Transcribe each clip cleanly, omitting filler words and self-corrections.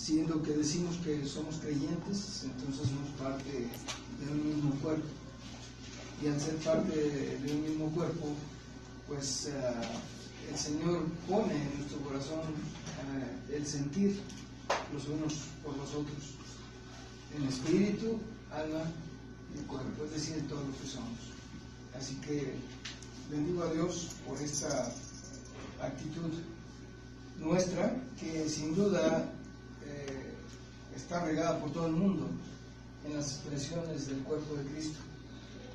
siendo que decimos que somos creyentes, entonces somos parte de un mismo cuerpo. Y al ser parte de un mismo cuerpo, pues el Señor pone en nuestro corazón el sentir los unos por los otros, en espíritu, alma y cuerpo, es decir, en todo lo que somos. Así que bendigo a Dios por esta actitud nuestra, que sin duda está regada por todo el mundo en las expresiones del cuerpo de Cristo.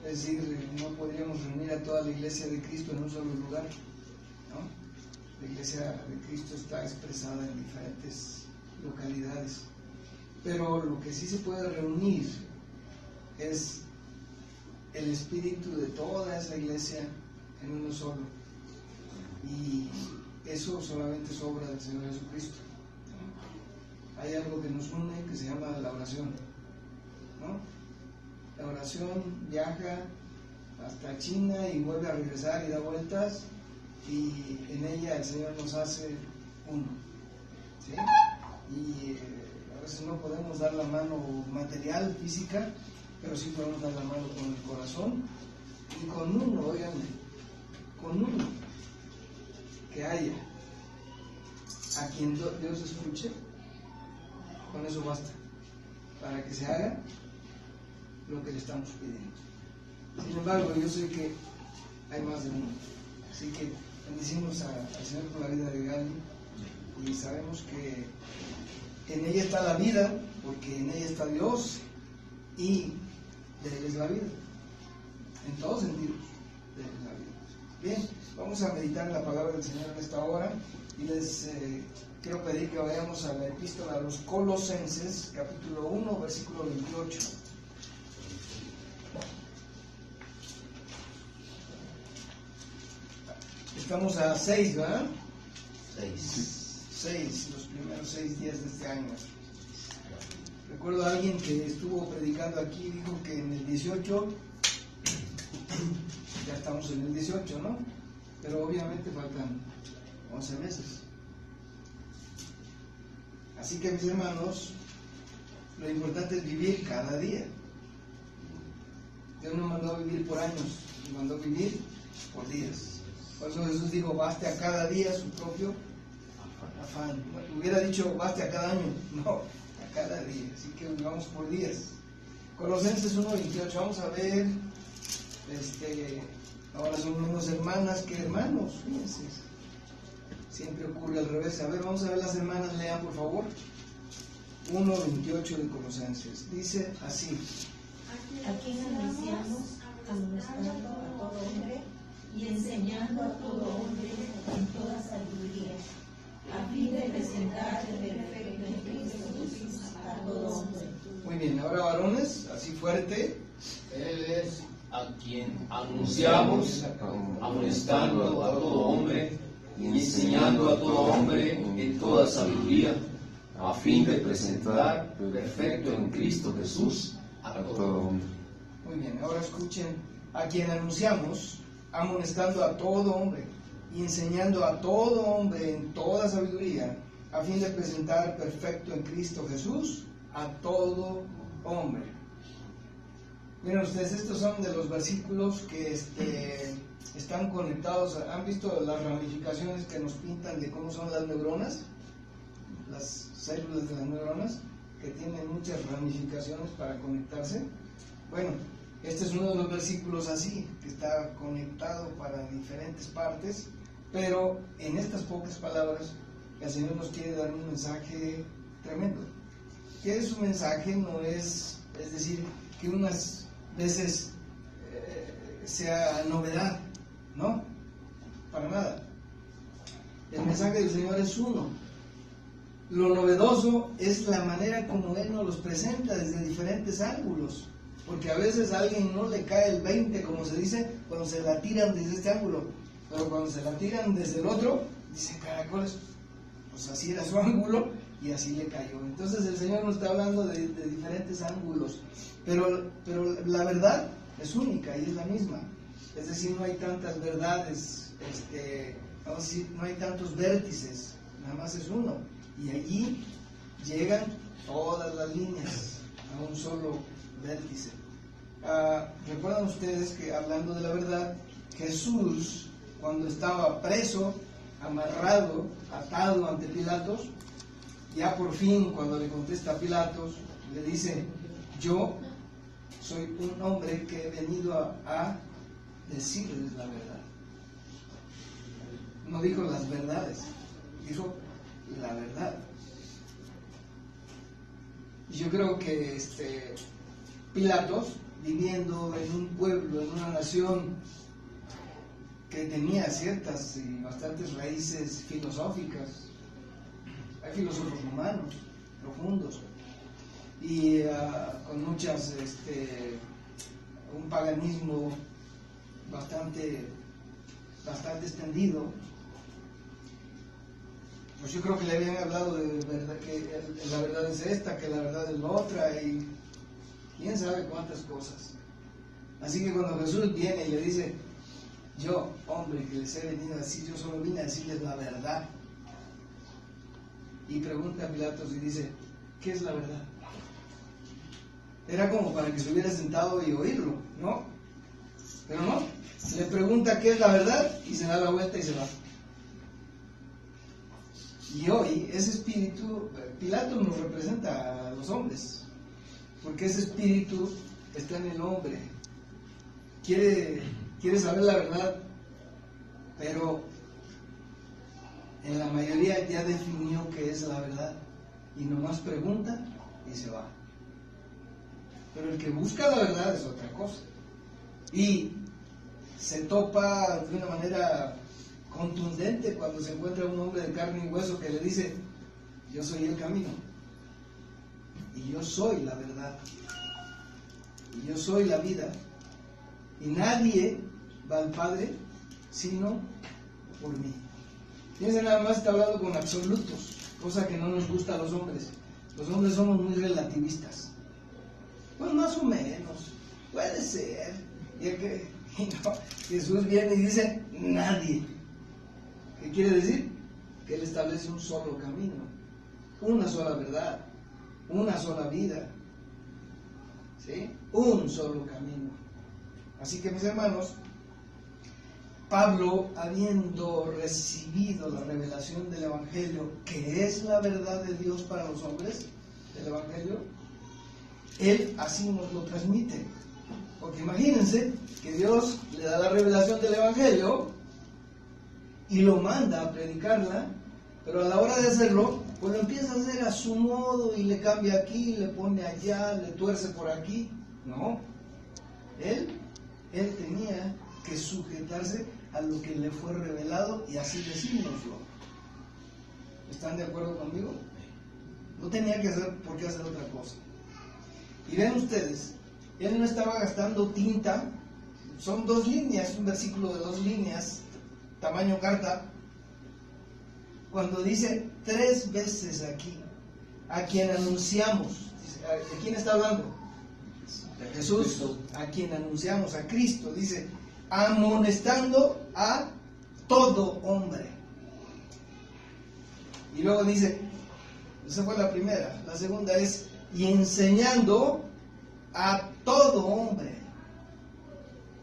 Es decir, no podríamos reunir a toda la iglesia de Cristo en un solo lugar, ¿no? La iglesia de Cristo está expresada en diferentes localidades, pero lo que sí se puede reunir es el espíritu de toda esa iglesia en uno solo, y eso solamente es obra del Señor Jesucristo. Hay algo que nos une que se llama la oración, ¿no? La oración viaja hasta China y vuelve a regresar y da vueltas, y en ella el Señor nos hace uno, ¿sí? Y a veces no podemos dar la mano material, física, pero sí podemos dar la mano con el corazón y con uno, óiganme, con uno que haya a quien Dios escuche. Con eso basta para que se haga lo que le estamos pidiendo. Sin embargo, yo sé que hay más de uno, así que bendecimos al Señor por la vida de Gali, y sabemos que en ella está la vida, porque en ella está Dios, y de Él es la vida, en todos sentidos, de Él es la vida. Bien, vamos a meditar en la palabra del Señor en esta hora, y les quiero pedir que vayamos a la epístola a los Colosenses, capítulo 1, versículo 28. Estamos a 6, ¿verdad? 6, los primeros 6 días de este año. Recuerdo a alguien que estuvo predicando aquí, dijo que en el 18, ya estamos en el 18, ¿no? Pero obviamente faltan 11 meses. Así que, mis hermanos, lo importante es vivir cada día. Dios no mandó a vivir por años, nos mandó a vivir por días. Por eso Jesús dijo, baste a cada día su propio afán. Hubiera dicho, baste a cada año. No, a cada día. Así que vamos por días. Colosenses 1:28, vamos a ver, ahora son menos hermanas que hermanos, fíjense. Siempre ocurre al revés. A ver, vamos a ver las hermanas, lean por favor. 1:28 de Colosenses. Dice así. Aquí anunciamos, amonestando a todo hombre y enseñando a todo hombre en toda sabiduría, a fin de presentar el perfecto en Cristo Jesús a todo hombre. Muy bien, ahora varones, así fuerte. Él es a quien anunciamos, amonestando a todo hombre y enseñando a todo hombre en toda sabiduría, a fin de presentar perfecto en Cristo Jesús a todo hombre. Muy bien, ahora escuchen, a quien anunciamos, amonestando a todo hombre y enseñando a todo hombre en toda sabiduría, a fin de presentar perfecto en Cristo Jesús a todo hombre. Miren ustedes, estos son de los versículos que están conectados. ¿Han visto las ramificaciones que nos pintan de cómo son las neuronas? Las células de las neuronas, que tienen muchas ramificaciones para conectarse. Bueno, este es uno de los versículos así, que está conectado para diferentes partes, pero en estas pocas palabras el Señor nos quiere dar un mensaje tremendo. ¿Qué es su mensaje? No es decir, que unas veces sea novedad, ¿no? Para nada. El mensaje del Señor es uno. Lo novedoso es la manera como Él nos los presenta desde diferentes ángulos, porque a veces a alguien no le cae el 20, como se dice, cuando se la tiran desde este ángulo, pero cuando se la tiran desde el otro, dice, caracoles, pues así era su ángulo y así le cayó. Entonces el Señor nos está hablando de diferentes ángulos, pero la verdad es única y es la misma. Es decir, no hay tantas verdades, vamos a decir, no hay tantos vértices, nada más es uno. Y allí llegan todas las líneas a un solo vértice. ¿Recuerdan ustedes que, hablando de la verdad, Jesús, cuando estaba preso, amarrado, atado ante Pilatos, ya por fin, cuando le contesta a Pilatos, le dice: yo soy un hombre que he venido a decirles la verdad. No dijo las verdades, dijo la verdad. Y yo creo que Pilatos, viviendo en un pueblo, en una nación que tenía ciertas y bastantes raíces filosóficas, hay filósofos romanos profundos, y con muchas, un paganismo bastante extendido, pues yo creo que le habían hablado de verdad, que la verdad es esta, que la verdad es la otra, y quién sabe cuántas cosas. Así que cuando Jesús viene y le dice: yo, hombre, que les he venido a decir, yo solo vine a decirles la verdad, y pregunta a Pilatos y dice: ¿qué es la verdad? Era como para que se hubiera sentado y oírlo, ¿no? Pero no, le pregunta qué es la verdad y se da la vuelta y se va. Y hoy ese espíritu, Pilatos nos representa a los hombres, porque ese espíritu está en el hombre. Quiere saber la verdad, pero en la mayoría ya definió qué es la verdad y nomás pregunta y se va. Pero el que busca la verdad es otra cosa, y se topa de una manera contundente cuando se encuentra un hombre de carne y hueso que le dice: yo soy el camino, y yo soy la verdad, y yo soy la vida, y nadie va al Padre sino por mí. Fíjense, nada más está hablando con absolutos, cosa que no nos gusta a los hombres. Los hombres somos muy relativistas. Pues más o menos, puede ser. Y no, Jesús viene y dice: nadie. ¿Qué quiere decir? Que Él establece un solo camino, una sola verdad, una sola vida, ¿sí? Un solo camino. Así que, mis hermanos, Pablo, habiendo recibido la revelación del Evangelio, que es la verdad de Dios para los hombres, el Evangelio, él así nos lo transmite. Porque imagínense que Dios le da la revelación del Evangelio y lo manda a predicarla, pero a la hora de hacerlo, pues lo empieza a hacer a su modo y le cambia aquí, le pone allá, le tuerce por aquí. No, él tenía que sujetarse a lo que le fue revelado y así decírnoslo. ¿Están de acuerdo conmigo? No tenía que hacer por qué hacer otra cosa. Y ven ustedes, él no estaba gastando tinta. Son 2 líneas, un versículo de 2 líneas, tamaño carta, cuando dice 3 veces aquí: a quien anunciamos. ¿De quién está hablando? De Jesús. A quien anunciamos, a Cristo. Dice: amonestando a todo hombre. Y luego dice, esa fue la primera. La segunda es: y enseñando a todo hombre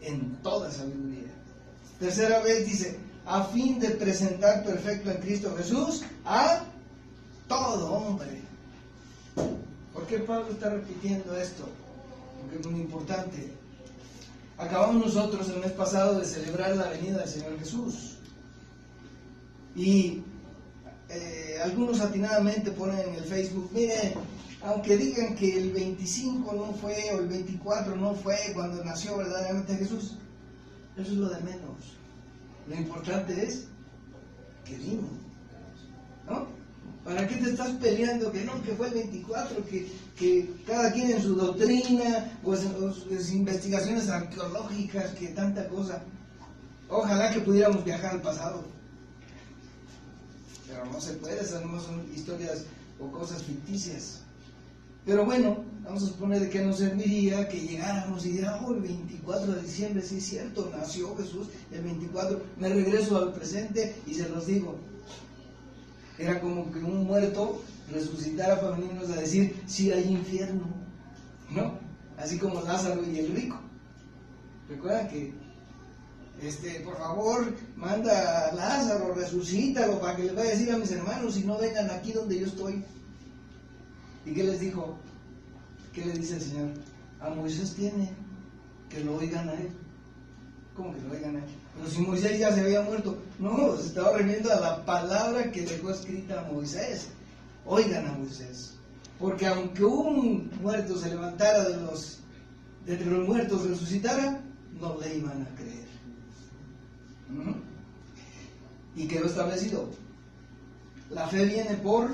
en toda sabiduría. Tercera vez dice: a fin de presentar perfecto en Cristo Jesús a todo hombre. ¿Por qué Pablo está repitiendo esto? Porque es muy importante. Acabamos nosotros el mes pasado de celebrar la venida del Señor Jesús. Y algunos atinadamente ponen en el Facebook: miren, aunque digan que el 25 no fue o el 24 no fue cuando nació verdaderamente Jesús, eso es lo de menos. Lo importante es que vino, ¿no? ¿Para qué te estás peleando que no, que fue el 24, que cada quien en su doctrina, pues en sus investigaciones arqueológicas, que tanta cosa? Ojalá que pudiéramos viajar al pasado, pero no se puede, esas no son historias o cosas ficticias. Pero bueno, vamos a suponer de que nos serviría que llegáramos y diéramos: oh, el 24 de diciembre, sí es cierto, nació Jesús el 24. Me regreso al presente y se los digo: Era como que un muerto resucitara para venirnos a decir, sí hay infierno, ¿no? Así como Lázaro y el rico. Recuerda que, por favor, manda a Lázaro, resucítalo para que les vaya a decir a mis hermanos y no vengan aquí donde yo estoy. ¿Y qué les dijo? ¿Qué le dice el Señor? A Moisés tiene que lo oigan a él. ¿Cómo que lo oigan a él? Pero si Moisés ya se había muerto. No, se estaba refiriendo a la palabra que dejó escrita a Moisés. Oigan a Moisés. Porque aunque un muerto se levantara de entre los muertos, resucitara, no le iban a creer. Y quedó establecido. La fe viene por...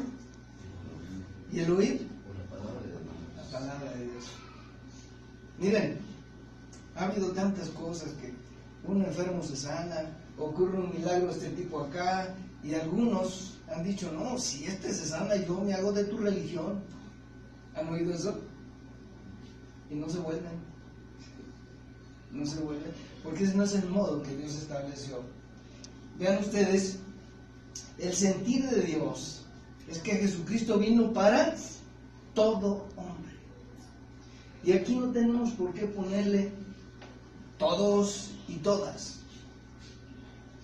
¿Y el oír? La palabra de Dios. Miren, ha habido tantas cosas que un enfermo se sana, ocurre un milagro de este tipo acá, y algunos han dicho, no, si se sana, yo me hago de tu religión. ¿Han oído eso? Y no se vuelven. No se vuelven, porque ese no es el modo que Dios estableció. Vean ustedes, el sentir de Dios es que Jesucristo vino para todo hombre. Y aquí no tenemos por qué ponerle todos y todas,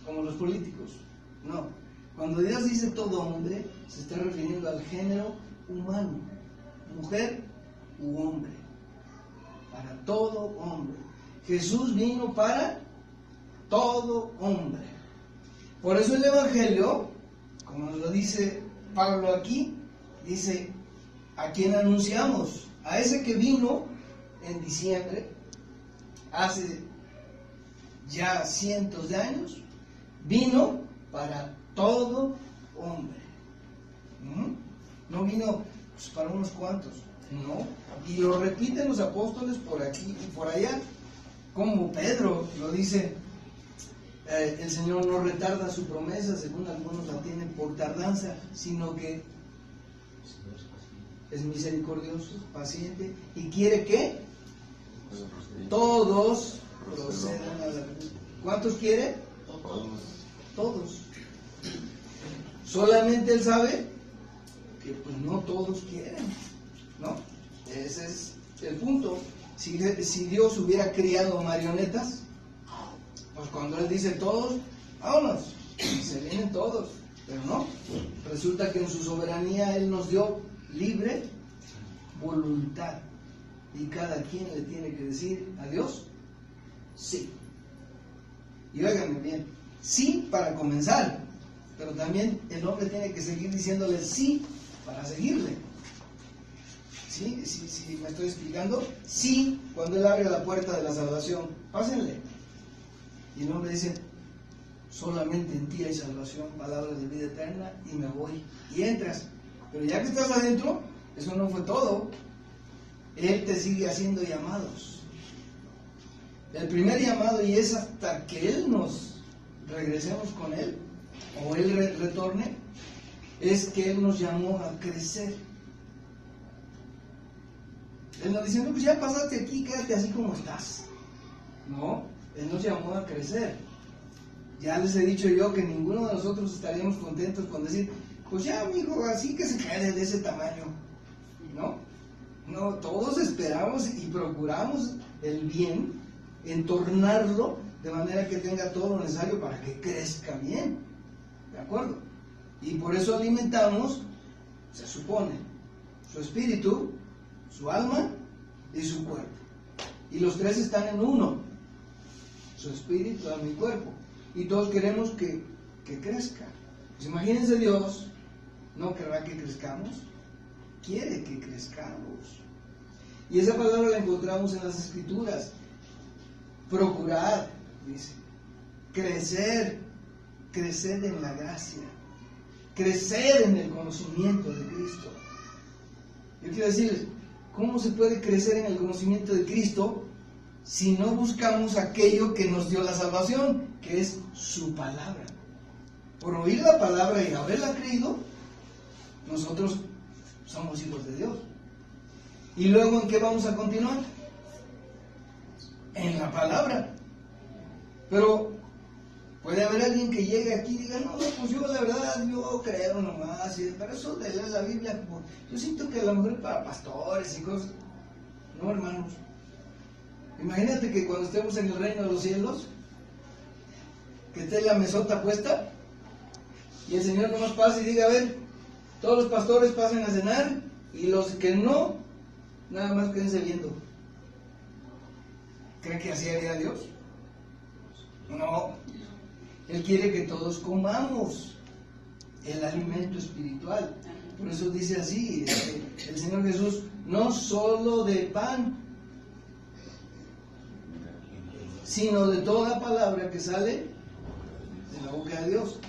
como los políticos. No. Cuando Dios dice todo hombre, se está refiriendo al género humano, mujer u hombre. Para todo hombre. Jesús vino para todo hombre. Por eso el Evangelio, como nos lo dice Pablo aquí, dice, ¿a quién anunciamos? A ese que vino en diciembre, hace ya cientos de años, vino para todo hombre. No vino pues, para unos cuantos, no. Y lo repiten los apóstoles por aquí y por allá, como Pedro lo dice, el Señor no retarda su promesa, según algunos la tienen por tardanza, sino que es misericordioso, paciente, y quiere que todos procedan a la verdad. ¿Cuántos quiere? Todos. Solamente Él sabe que pues no todos quieren, ¿no? Ese es el punto. Si Dios hubiera criado marionetas, pues cuando Él dice todos, vámonos, se vienen todos. Pero no, resulta que en su soberanía Él nos dio libre voluntad. Y cada quien le tiene que decir a Dios, sí. Y óiganme bien, sí para comenzar, pero también el hombre tiene que seguir diciéndole sí para seguirle. ¿Sí? Sí, me estoy explicando. Sí, cuando Él abre la puerta de la salvación, pásenle. Y el hombre dice, solamente en ti hay salvación, palabra de vida eterna, y me voy. Y entras. Pero ya que estás adentro, eso no fue todo. Él te sigue haciendo llamados. El primer llamado, y es hasta que Él nos regresemos con Él, o Él retorne, es que Él nos llamó a crecer. Él nos dice, no, pues ya pasaste aquí, quédate así como estás. No, Él nos llamó a crecer. Ya les he dicho yo que ninguno de nosotros estaríamos contentos con decir, pues ya, amigo, así que se quede de ese tamaño. No, todos esperamos y procuramos el bien, entornarlo de manera que tenga todo lo necesario para que crezca bien. ¿De acuerdo? Y por eso alimentamos, se supone, su espíritu, su alma y su cuerpo. Y los tres están en uno, su espíritu, alma y cuerpo. Y todos queremos que crezca. Pues imagínense, Dios no querrá que crezcamos, quiere que crezcamos. Y esa palabra la encontramos en las Escrituras. Procurar, dice, crecer en la gracia, crecer en el conocimiento de Cristo. Yo quiero decirles, ¿cómo se puede crecer en el conocimiento de Cristo si no buscamos aquello que nos dio la salvación, que es su palabra? Por oír la palabra y haberla creído, nosotros somos hijos de Dios. ¿Y luego en qué vamos a continuar? En la palabra. Pero, Puede haber alguien que llegue aquí y diga, no, pues yo la verdad, yo creo nomás, pero eso de leer la Biblia, yo siento que a lo mejor es para pastores y cosas. No, hermanos. Imagínate que cuando estemos en el reino de los cielos, que esté la mesota puesta, y el Señor nomás pase y diga, a ver, todos los pastores pasen a cenar, y los que no, nada más quédense viendo. ¿Creen que así haría Dios? No. Él quiere que todos comamos el alimento espiritual. Por eso dice así, el Señor Jesús, no solo de pan, sino de toda palabra que sale de la boca de Dios.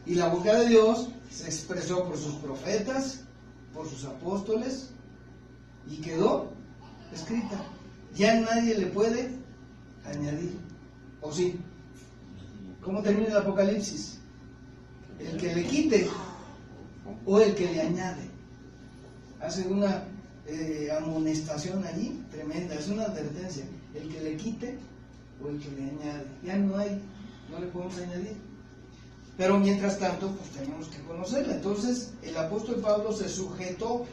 Y la boca de Dios se expresó por sus profetas, por sus apóstoles, y quedó escrita. Ya nadie le puede añadir. ¿O sí? ¿Cómo termina el Apocalipsis? El que le quite o el que le añade. Hace una amonestación allí tremenda, es una advertencia. El que le quite o el que le añade. Ya no hay, no le podemos añadir. Pero mientras tanto, pues tenemos que conocerla. Entonces, el apóstol Pablo se sujetó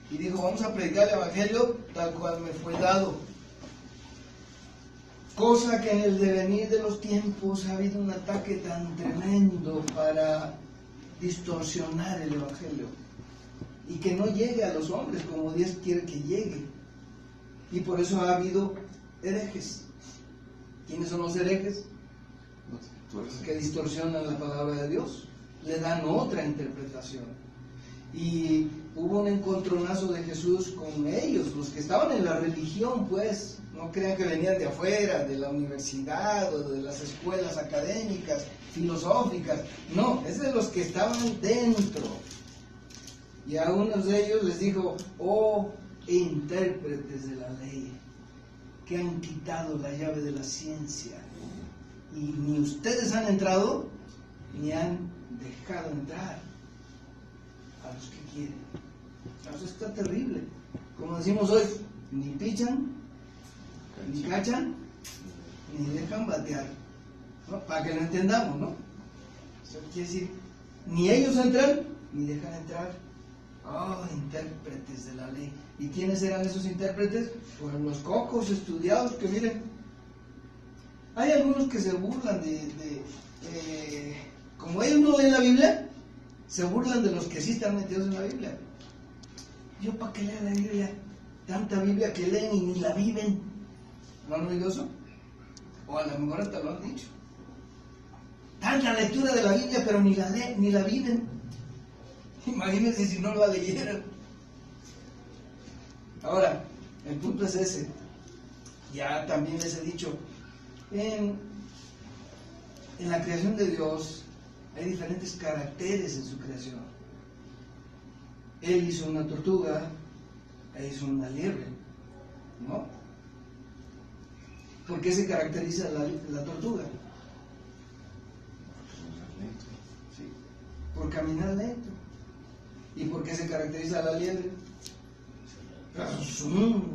y dijo, vamos a predicar el Evangelio tal cual me fue dado. Cosa que en el devenir de los tiempos ha habido un ataque tan tremendo para distorsionar el Evangelio y que no llegue a los hombres como Dios quiere que llegue. Y por eso ha habido herejes. ¿Quiénes son los herejes? Que distorsionan la palabra de Dios, le dan otra interpretación. Y hubo un encontronazo de Jesús con ellos, los que estaban en la religión, pues. No crean que venían de afuera, de la universidad o de las escuelas académicas, filosóficas. No, es de los que estaban dentro. Y a unos de ellos les dijo, oh intérpretes de la ley, que han quitado la llave de la ciencia. Y ni ustedes han entrado, ni han dejado entrar a los que quieren. Eso está terrible. Como decimos hoy, ni pichan, ni cachan, ni dejan batear, ¿no? Para que lo entendamos, ¿no? Eso quiere decir, ni ellos entran, ni dejan entrar. Oh, intérpretes de la ley. ¿Y quiénes eran esos intérpretes? Pues los cocos estudiados que miren. Hay algunos que se burlan como ellos no leen la Biblia, se burlan de los que sí están metidos en la Biblia. ¿Yo para qué leo la Biblia? Tanta Biblia que leen y ni la viven. ¿No han oído eso? O a lo mejor hasta lo han dicho. Tanta lectura de la Biblia, pero ni la leen, ni la viven. Imagínense si no la leyeran. Ahora, el punto es ese. Ya también les he dicho, en la creación de Dios hay diferentes caracteres en su creación. Él hizo una tortuga, él hizo una liebre, ¿no? ¿Por qué se caracteriza la tortuga? Sí, por caminar lento. ¿Y por qué se caracteriza la liebre?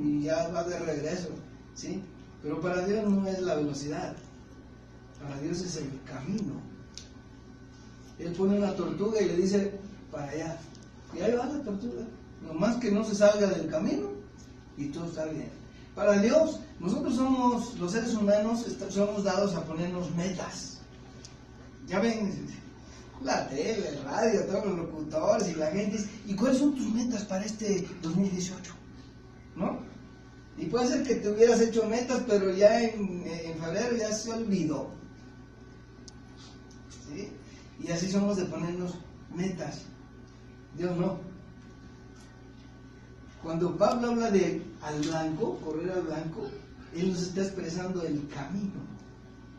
Y ya va de regreso, ¿sí? Pero para Dios no es la velocidad, para Dios es el camino. Él pone una tortuga y le dice, para allá, y ahí va la tortuga, nomás que no se salga del camino y todo está bien. Para Dios, nosotros somos, los seres humanos, somos dados a ponernos metas. Ya ven, la tele, el radio, todos los locutores y la gente dice, ¿y cuáles son tus metas para este 2018? ¿No? Y puede ser que te hubieras hecho metas, pero ya en febrero ya se olvidó. ¿Sí? Y así somos de ponernos metas. Dios no. Cuando Pablo habla de al blanco, correr al blanco, él nos está expresando el camino.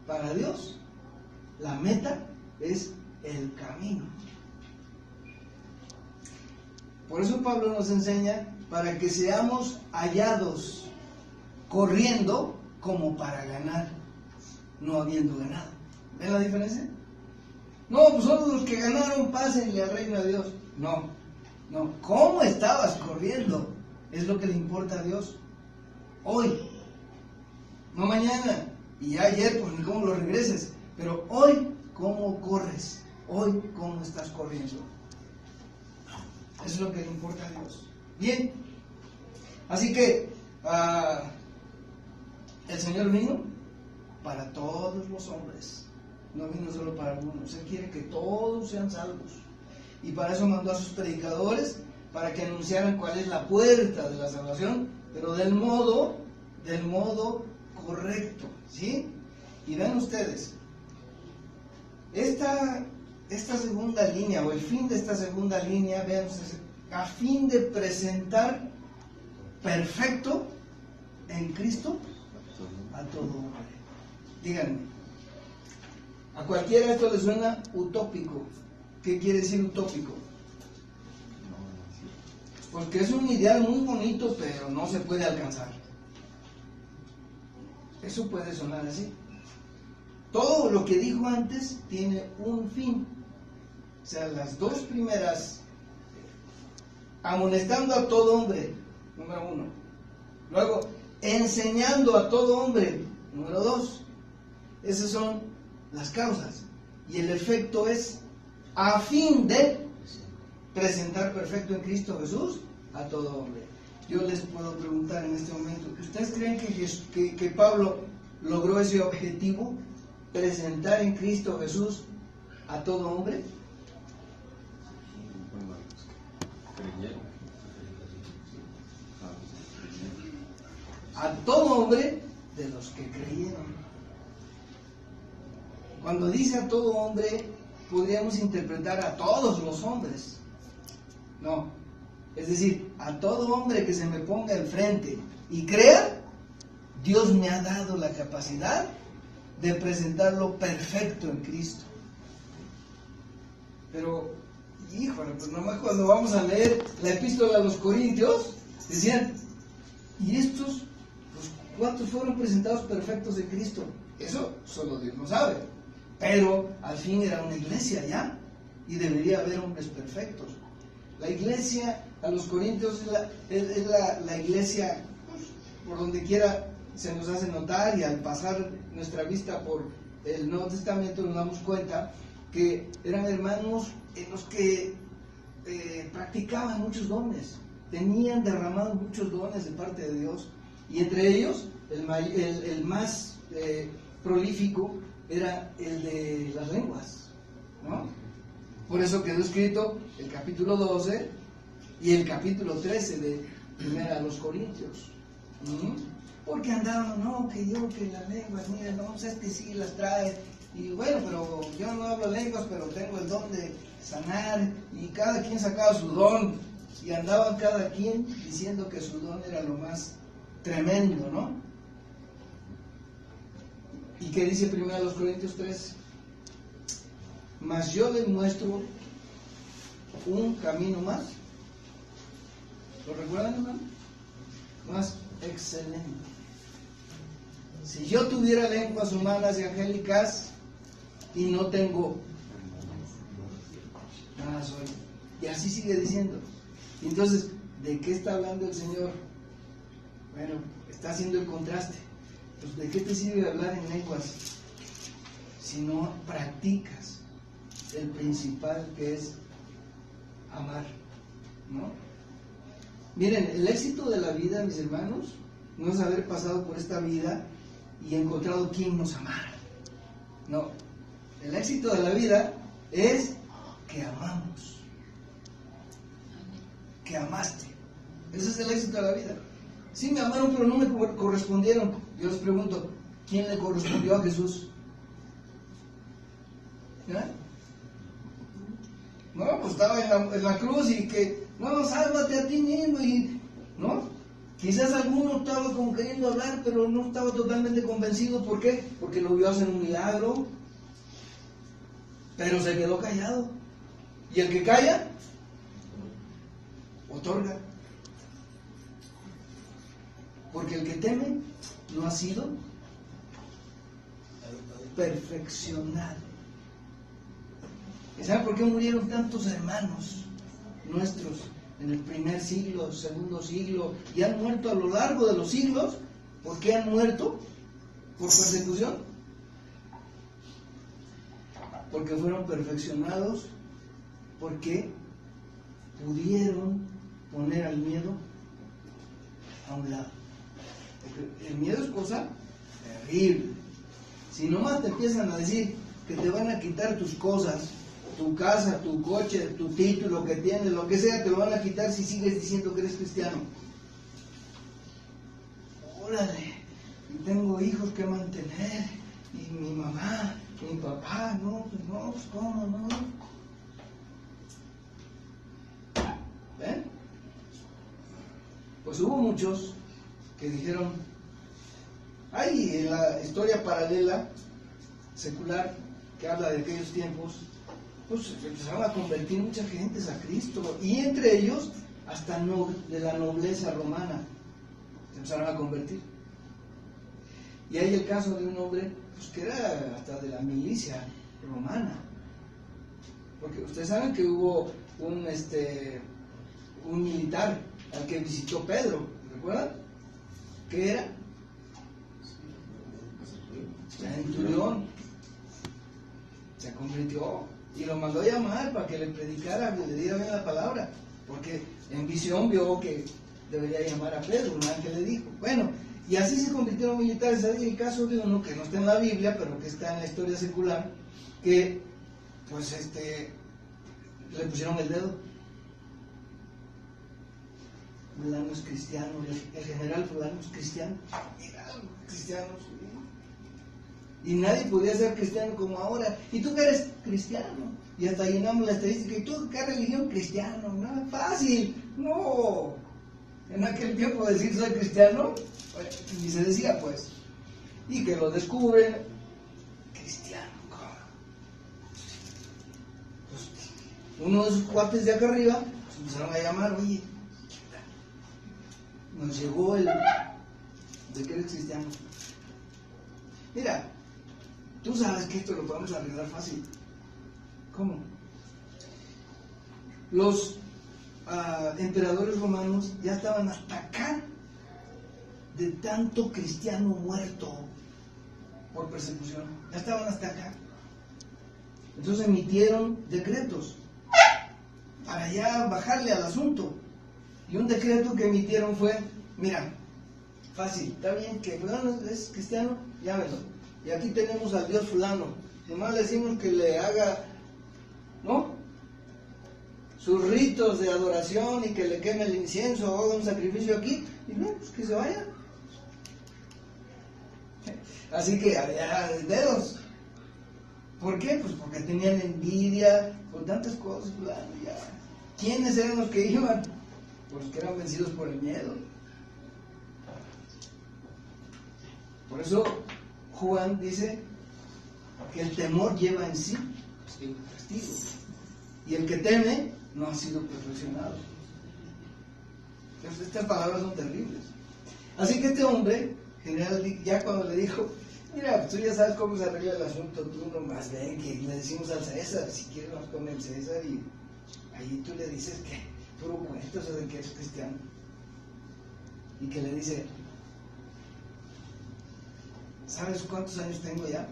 Para Dios, la meta es el camino. Por eso Pablo nos enseña para que seamos hallados corriendo como para ganar, no habiendo ganado. ¿Ven la diferencia? No, pues solo los que ganaron pásenle al reino de Dios. No, ¿cómo estabas corriendo? Es lo que le importa a Dios. Hoy, no mañana, y ya ayer, pues ni cómo lo regreses. Pero hoy, ¿cómo corres? Hoy, ¿cómo estás corriendo? Eso es lo que le importa a Dios. Bien, así que el Señor vino para todos los hombres, no vino solo para algunos. Él quiere que todos sean salvos, y para eso mandó a sus predicadores, para que anunciaran cuál es la puerta de la salvación, pero del modo correcto, ¿sí? Y vean ustedes, esta segunda línea, o el fin de esta segunda línea, vean ustedes, a fin de presentar perfecto en Cristo a todo hombre. Díganme, a cualquiera esto le suena utópico. ¿Qué quiere decir utópico? Porque es un ideal muy bonito, pero no se puede alcanzar. Eso puede sonar así. Todo lo que dijo antes tiene un fin. O sea, las dos primeras, amonestando a todo hombre, número 1. Luego, enseñando a todo hombre, número 2. Esas son las causas. Y el efecto es a fin de presentar perfecto en Cristo Jesús a todo hombre. Yo les puedo preguntar en este momento, ¿ustedes creen que Pablo logró ese objetivo? Presentar en Cristo Jesús a todo hombre. A todo hombre de los que creyeron. Cuando dice a todo hombre, podríamos interpretar a todos los hombres. No, es decir, a todo hombre que se me ponga enfrente y crea, Dios me ha dado la capacidad de presentarlo perfecto en Cristo. Pero, híjole, pues nomás cuando vamos a leer la epístola a los Corintios, decían, ¿y estos, pues, cuántos fueron presentados perfectos en Cristo? Eso solo Dios lo sabe. Pero al fin era una iglesia ya, y debería haber hombres perfectos. La iglesia a los Corintios es la iglesia, pues, por donde quiera se nos hace notar, y al pasar nuestra vista por el Nuevo Testamento nos damos cuenta que eran hermanos en los que practicaban muchos dones, tenían derramados muchos dones de parte de Dios, y entre ellos el más prolífico era el de las lenguas, ¿no? Por eso quedó escrito el capítulo 12 y el capítulo 13 de Primera a los Corintios. Porque andaban, no, que las lenguas, mira, no, este sí las trae, y bueno, pero yo no hablo lenguas, pero tengo el don de sanar, y cada quien sacaba su don, y andaban cada quien diciendo que su don era lo más tremendo, ¿no? ¿Y qué dice primero a los Corintios 3? Mas yo les muestro un camino más. ¿Lo recuerdan, hermano? Más excelente. Si yo tuviera lenguas humanas y angélicas y no tengo, nada soy. Y así sigue diciendo. Entonces, ¿de qué está hablando el Señor? Bueno, está haciendo el contraste. Pues, ¿de qué te sirve hablar en lenguas si no practicas el principal, que es amar, ¿no? Miren, el éxito de la vida, mis hermanos, no es haber pasado por esta vida y encontrado quien nos amara. No, el éxito de la vida es que amamos, que amaste. Ese es el éxito de la vida. Sí, me amaron, pero no me correspondieron. Yo les pregunto, ¿quién le correspondió a Jesús? ¿Ya? No, pues estaba en la cruz, y que, no, sálvate a ti mismo, y, ¿no? Quizás alguno estaba como queriendo hablar, pero no estaba totalmente convencido. ¿Por qué? Porque lo vio hacer un milagro, pero se quedó callado. Y el que calla, otorga. Porque el que teme no ha sido perfeccionado. ¿Y saben por qué murieron tantos hermanos nuestros en el primer siglo, segundo siglo, y han muerto a lo largo de los siglos? ¿Por qué han muerto? ¿Por persecución? porque fueron perfeccionados, porque pudieron poner al miedo a un lado. El miedo es cosa terrible. Si nomás te empiezan a decir que te van a quitar tus cosas, tu casa, tu coche, tu título que tienes, lo que sea, te lo van a quitar si sigues diciendo que eres cristiano. Órale, tengo hijos que mantener, y mi mamá, mi papá, pues ¿cómo no? ¿Ven? Pues hubo muchos que dijeron, hay en la historia paralela, secular, que habla de aquellos tiempos, pues se empezaron a convertir mucha gente a Cristo, y entre ellos hasta de la nobleza romana se empezaron a convertir. Y hay el caso de un hombre pues, que era hasta de la milicia romana, porque ustedes saben que hubo un militar al que visitó Pedro, ¿recuerdan? ¿Qué era? Centurión. Se convirtió y lo mandó a llamar para que le predicara, que le diera bien la palabra, porque en visión vio que debería llamar a Pedro, un ángel le dijo. Bueno, y así se convirtieron militares. Hay el caso de uno que no está en la Biblia, pero que está en la historia secular, que pues le pusieron el dedo. Fulano es cristiano, el general fulano es cristiano. Mira, cristianos. Y nadie podía ser cristiano como ahora. ¿Y tú que eres cristiano? Y hasta llenamos la estadística. ¿Y tú qué religión? Cristiano. No, fácil. No. En aquel tiempo decir soy cristiano, ni se decía pues. Y que lo descubren, cristiano. Pues, uno de sus cuates de acá arriba, pues empezaron a llamar, oye, nos llegó el de que eres cristiano. Mira, tú sabes que esto lo podemos arreglar fácil. ¿Cómo? Los emperadores romanos ya estaban hasta acá de tanto cristiano muerto por persecución. Ya estaban hasta acá. Entonces emitieron decretos para ya bajarle al asunto. Y un decreto que emitieron fue, mira, fácil, está bien que fulano es cristiano, llámelo. Y aquí tenemos al Dios fulano. Nomás le decimos que le haga, ¿no?, sus ritos de adoración y que le queme el incienso o haga un sacrificio aquí. Y no, pues que se vaya. Así que había dedos. ¿Por qué? Pues porque tenían envidia por tantas cosas. Fulano, ya. ¿Quiénes eran los que iban? Pues que eran vencidos por el miedo. Por eso Juan dice que el temor lleva en sí castigo. Y el que teme no ha sido perfeccionado. Entonces, estas palabras son terribles. Así que este hombre, general, ya cuando le dijo, mira, tú ya sabes cómo se arregla el asunto, tú nomás ven que le decimos al César, si quieres vas con el César y ahí tú le dices que puro cuento eso de que eres cristiano. Y que le dice, ¿sabes cuántos años tengo ya?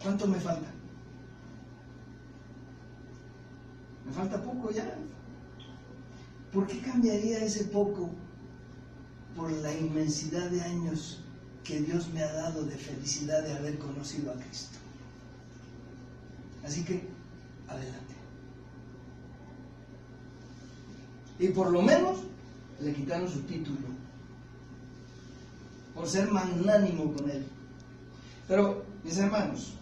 ¿Cuánto me falta? Me falta poco ya. ¿Por qué cambiaría ese poco por la inmensidad de años que Dios me ha dado de felicidad de haber conocido a Cristo? Así que, adelante. Y por lo menos le quitaron su título por ser magnánimo con él. Pero, mis hermanos,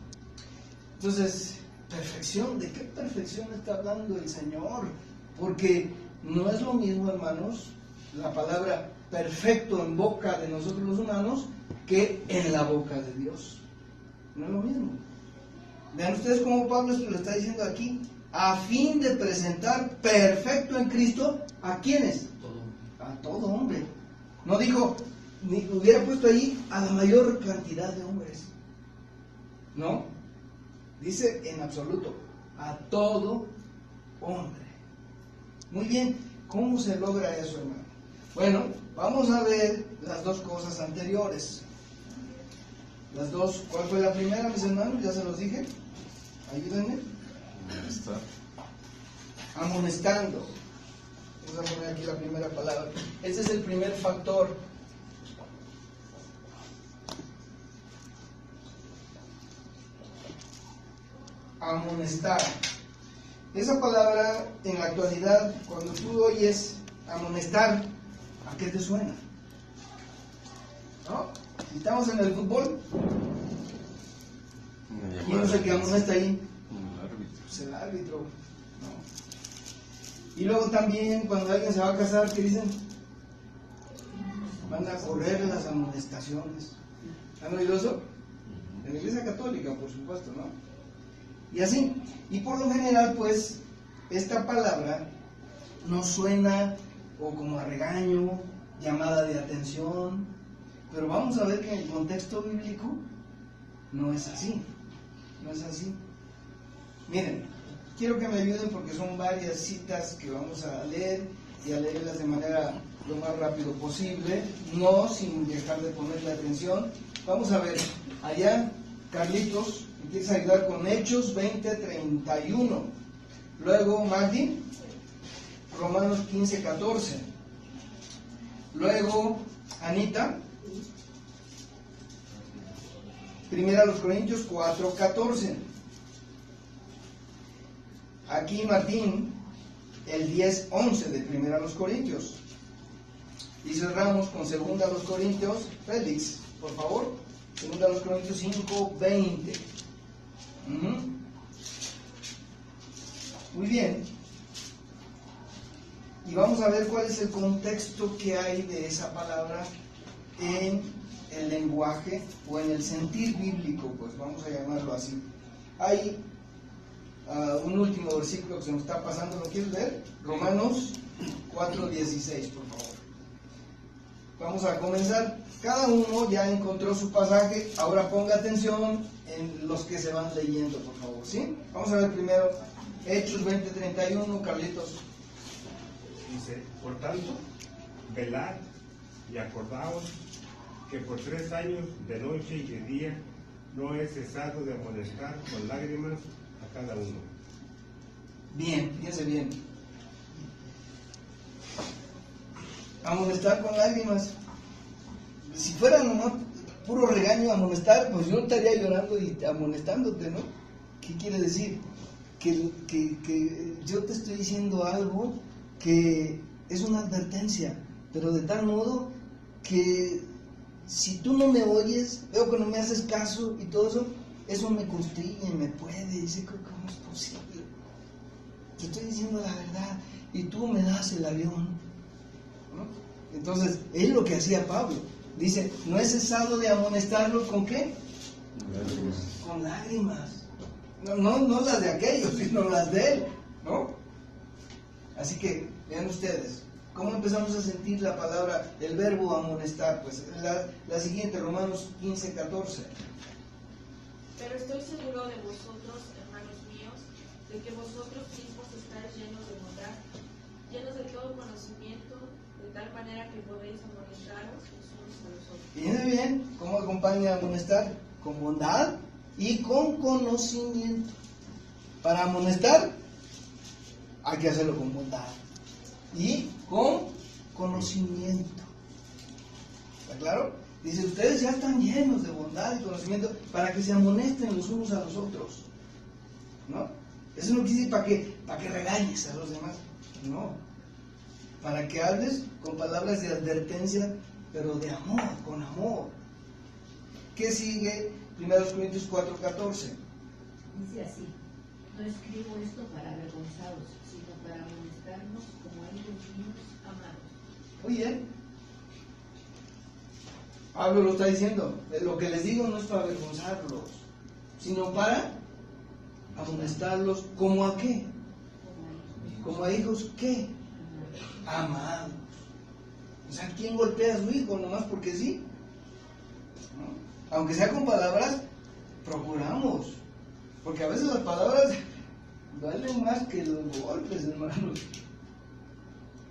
entonces, perfección, ¿de qué perfección está hablando el Señor? Porque no es lo mismo, hermanos, la palabra perfecto en boca de nosotros los humanos que en la boca de Dios. No es lo mismo. Vean ustedes cómo Pablo lo está diciendo aquí, a fin de presentar perfecto en Cristo, ¿a quiénes? A todo hombre. No dijo, ni hubiera puesto ahí a la mayor cantidad de hombres. No, dice en absoluto, a todo hombre. Muy bien, ¿cómo se logra eso, hermano? Bueno, vamos a ver las dos cosas anteriores. Las dos, ¿cuál fue la primera, mis hermanos? Ya se los dije. Ayúdenme. Amonestando. Vamos a poner aquí la primera palabra. Este es el primer factor. Amonestar. Esa palabra en la actualidad, cuando tú oyes amonestar, ¿a qué te suena? ¿No? Si estamos en el fútbol, ¿quién es el que amonesta ahí? El árbitro. Pues el árbitro. ¿No? Y luego también cuando alguien se va a casar, ¿qué dicen? Van a correr las amonestaciones. ¿Han oído eso? En la iglesia católica, por supuesto, ¿no? Y así. Y por lo general, pues, esta palabra no suena o como a regaño, llamada de atención, pero vamos a ver que en el contexto bíblico no es así. No es así. Miren, quiero que me ayuden porque son varias citas que vamos a leer y a leerlas de manera lo más rápido posible, no sin dejar de ponerle atención. Vamos a ver, allá, Carlitos, empieza a ayudar con Hechos 20:31. Luego, Magdi, Romanos 15:14. Luego, Anita, 1 Corintios 4:14. Aquí Martín, el 10:11 de 1 Corintios. Y cerramos con 2 Corintios, Félix, por favor, 2 Corintios 5:20. Muy bien. Y vamos a ver cuál es el contexto que hay de esa palabra en el lenguaje o en el sentir bíblico, pues vamos a llamarlo así. Hay un último versículo que se nos está pasando, ¿lo quieres ver? Romanos 4:16, por favor. Vamos a comenzar. Cada uno ya encontró su pasaje, ahora ponga atención en los que se van leyendo, por favor, ¿sí? Vamos a ver primero Hechos 20:31, Carlitos. Dice, por tanto, velad y acordaos que por 3 años, de noche y de día, no he cesado de amonestar con lágrimas a cada uno. Bien, fíjense bien. Amonestar con lágrimas. Si fuera nomás puro regaño amonestar, pues yo estaría llorando y amonestándote, ¿no? ¿Qué quiere decir? Que yo te estoy diciendo algo que es una advertencia, pero de tal modo que si tú no me oyes, veo que no me haces caso y todo eso me constriñe, me puede, dice, ¿cómo es posible? Te estoy diciendo la verdad y tú me das el avión, ¿no? Entonces, es lo que hacía Pablo. Dice, no he cesado de amonestarlos, ¿con qué? Lágrimas. Con lágrimas. No las de aquellos, sino las de él, ¿no? Así que, vean ustedes, ¿cómo empezamos a sentir la palabra, el verbo amonestar? Pues la siguiente, Romanos 15:14. Pero estoy seguro de vosotros, hermanos míos, de que vosotros mismos estáis llenos de bondad, llenos de todo conocimiento, de tal manera que podéis amonestaros los unos a los otros. Fíjense bien, ¿cómo acompaña a amonestar? Con bondad y con conocimiento. Para amonestar, hay que hacerlo con bondad y con conocimiento. ¿Está claro? Dice, ustedes ya están llenos de bondad y conocimiento para que se amonesten los unos a los otros, ¿no? Eso no quiere decir para que regañes a los demás, no. Para que hables con palabras de advertencia, pero de amor, con amor. ¿Qué sigue? 1 Corintios 4:14. Dice así, no escribo esto para avergonzaros, sino para amonestarnos como a hijos míos amados. Muy bien. Pablo lo está diciendo. Lo que les digo no es para avergonzarlos, sino para amonestarlos. ¿Como a qué? Como a hijos ¿qué? Amados. O sea, ¿quién golpea a su hijo nomás porque sí? ¿No? Aunque sea con palabras, procuramos. Porque a veces las palabras duelen más que los golpes, hermanos.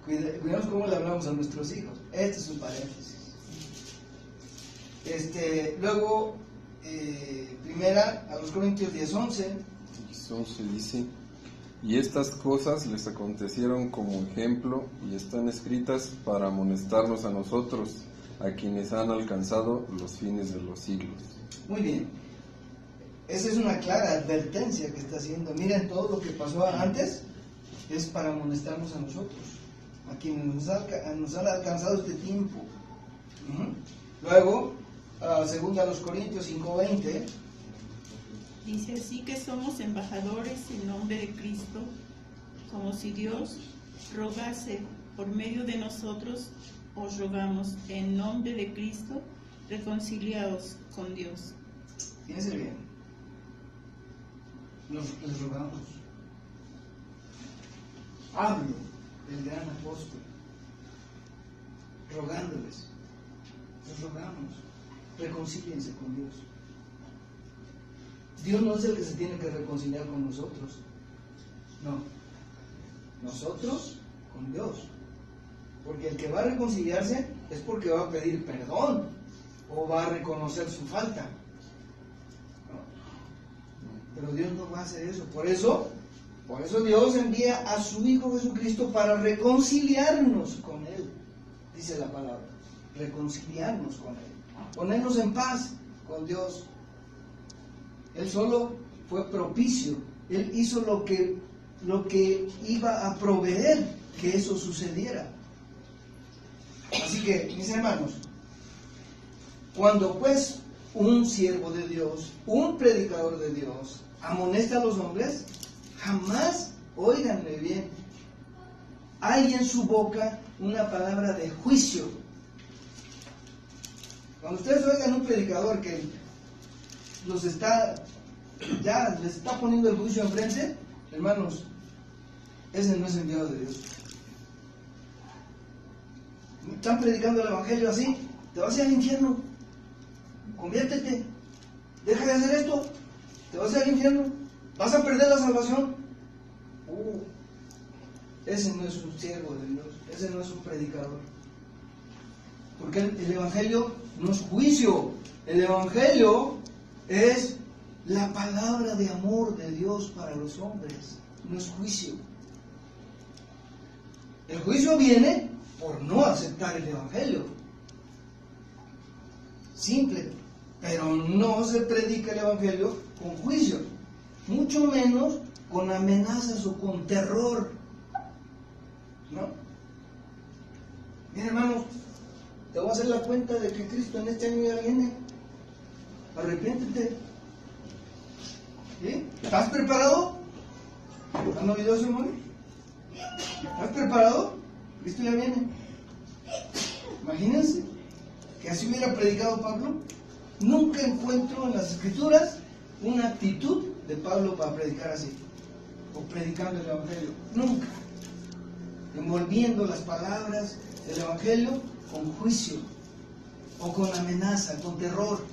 Cuidemos cómo le hablamos a nuestros hijos. Este es un paréntesis. Luego, primera a los Corintios 10:11. 11 dice: y estas cosas les acontecieron como ejemplo y están escritas para amonestarnos a nosotros, a quienes han alcanzado los fines de los siglos. Muy bien. Esa es una clara advertencia que está haciendo. Miren, todo lo que pasó antes es para amonestarnos a nosotros, a quienes nos han alcanzado este tiempo. Luego, segunda a los Corintios 5:20. Dice así que somos embajadores en nombre de Cristo, como si Dios rogase por medio de nosotros, os rogamos en nombre de Cristo, reconciliaos con Dios. Fíjense bien, les rogamos. Pablo, el gran apóstol, rogándoles, les rogamos, reconcíliense con Dios. Dios no es el que se tiene que reconciliar con nosotros, no, nosotros con Dios, porque el que va a reconciliarse es porque va a pedir perdón o va a reconocer su falta, ¿no? Pero Dios no va a hacer eso. Por eso Dios envía a su Hijo Jesucristo para reconciliarnos con Él, dice la palabra, reconciliarnos con Él, ponernos en paz con Dios. Él solo fue propicio, Él hizo lo que iba a proveer que eso sucediera. Así que, mis hermanos, cuando pues un siervo de Dios, un predicador de Dios, amonesta a los hombres, jamás, óiganme bien, hay en su boca una palabra de juicio. Cuando ustedes oigan un predicador que les está poniendo el juicio enfrente, hermanos, ese no es enviado de Dios. Están predicando el evangelio así, te vas a ir al infierno, conviértete, deja de hacer esto, te vas a ir al infierno, vas a perder la salvación. Ese no es un siervo de Dios, ese no es un predicador, porque el evangelio no es juicio, el evangelio es la palabra de amor de Dios para los hombres, no es juicio. El juicio viene por no aceptar el evangelio. Simple, pero no se predica el evangelio con juicio, mucho menos con amenazas o con terror, ¿no? Mira, hermanos, te voy a hacer la cuenta de que Cristo en este año ya viene. Arrepiéntete. ¿Sí? ¿Estás preparado? ¿Han oído eso, hermano? ¿Estás preparado? Cristo ya viene. Imagínense que así hubiera predicado Pablo. Nunca encuentro en las Escrituras una actitud de Pablo para predicar así, o predicando el evangelio. Nunca. Envolviendo las palabras del evangelio con juicio, o con amenaza, con terror.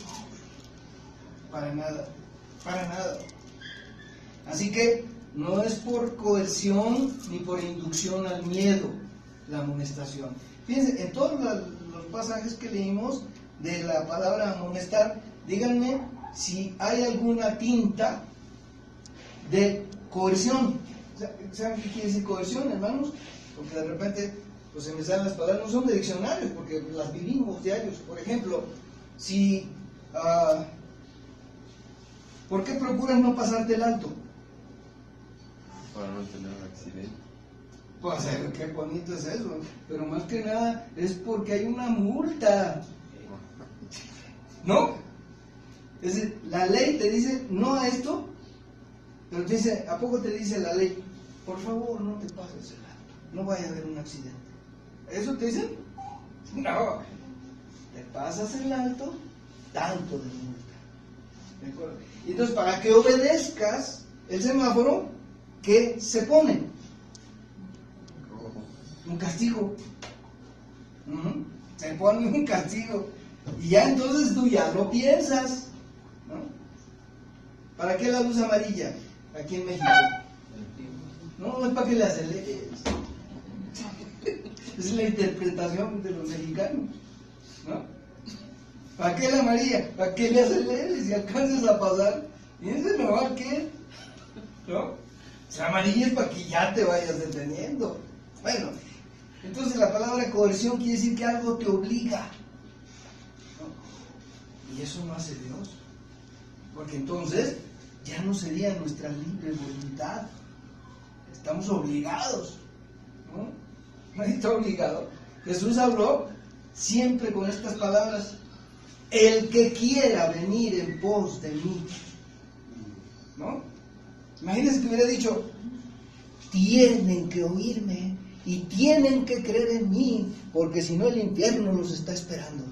Para nada, para nada. Así que no es por coerción ni por inducción al miedo la amonestación. Fíjense, en todos los pasajes que leímos de la palabra amonestar, díganme si hay alguna tinta de coerción. ¿Saben qué quiere decir coerción, hermanos? Porque de repente pues se me salen las palabras, no son de diccionarios, porque las vivimos diarios. Por ejemplo, si ¿por qué procuras no pasarte el alto? Para no tener un accidente. Pues qué bonito es eso, pero más que nada es porque hay una multa, ¿no? Es decir, la ley te dice no a esto, pero te dice, ¿a poco te dice la ley? Por favor, no te pases el alto, no vaya a haber un accidente. ¿Eso te dicen? No, te pasas el alto, tanto de multa. ¿De acuerdo? Y entonces, para que obedezcas el semáforo, ¿qué se pone? Un castigo. Se pone un castigo. Y ya entonces tú ya lo piensas, ¿no? ¿Para qué la luz amarilla aquí en México? No es para que la aceleres. Es la interpretación de los mexicanos, ¿no? ¿Para qué la María? ¿Para qué le aceleres y alcances a pasar? Y ese no va a qué, ¿no? O sea, amarilla es para que ya te vayas deteniendo. Bueno, entonces la palabra coerción quiere decir que algo te obliga, ¿no? Y eso no hace Dios. Porque entonces ya no sería nuestra libre voluntad. Estamos obligados, ¿no? Nadie está obligado. Jesús habló siempre con estas palabras: el que quiera venir en pos de mí, ¿no? Imagínense que hubiera dicho: tienen que oírme y tienen que creer en mí, porque si no el infierno los está esperando.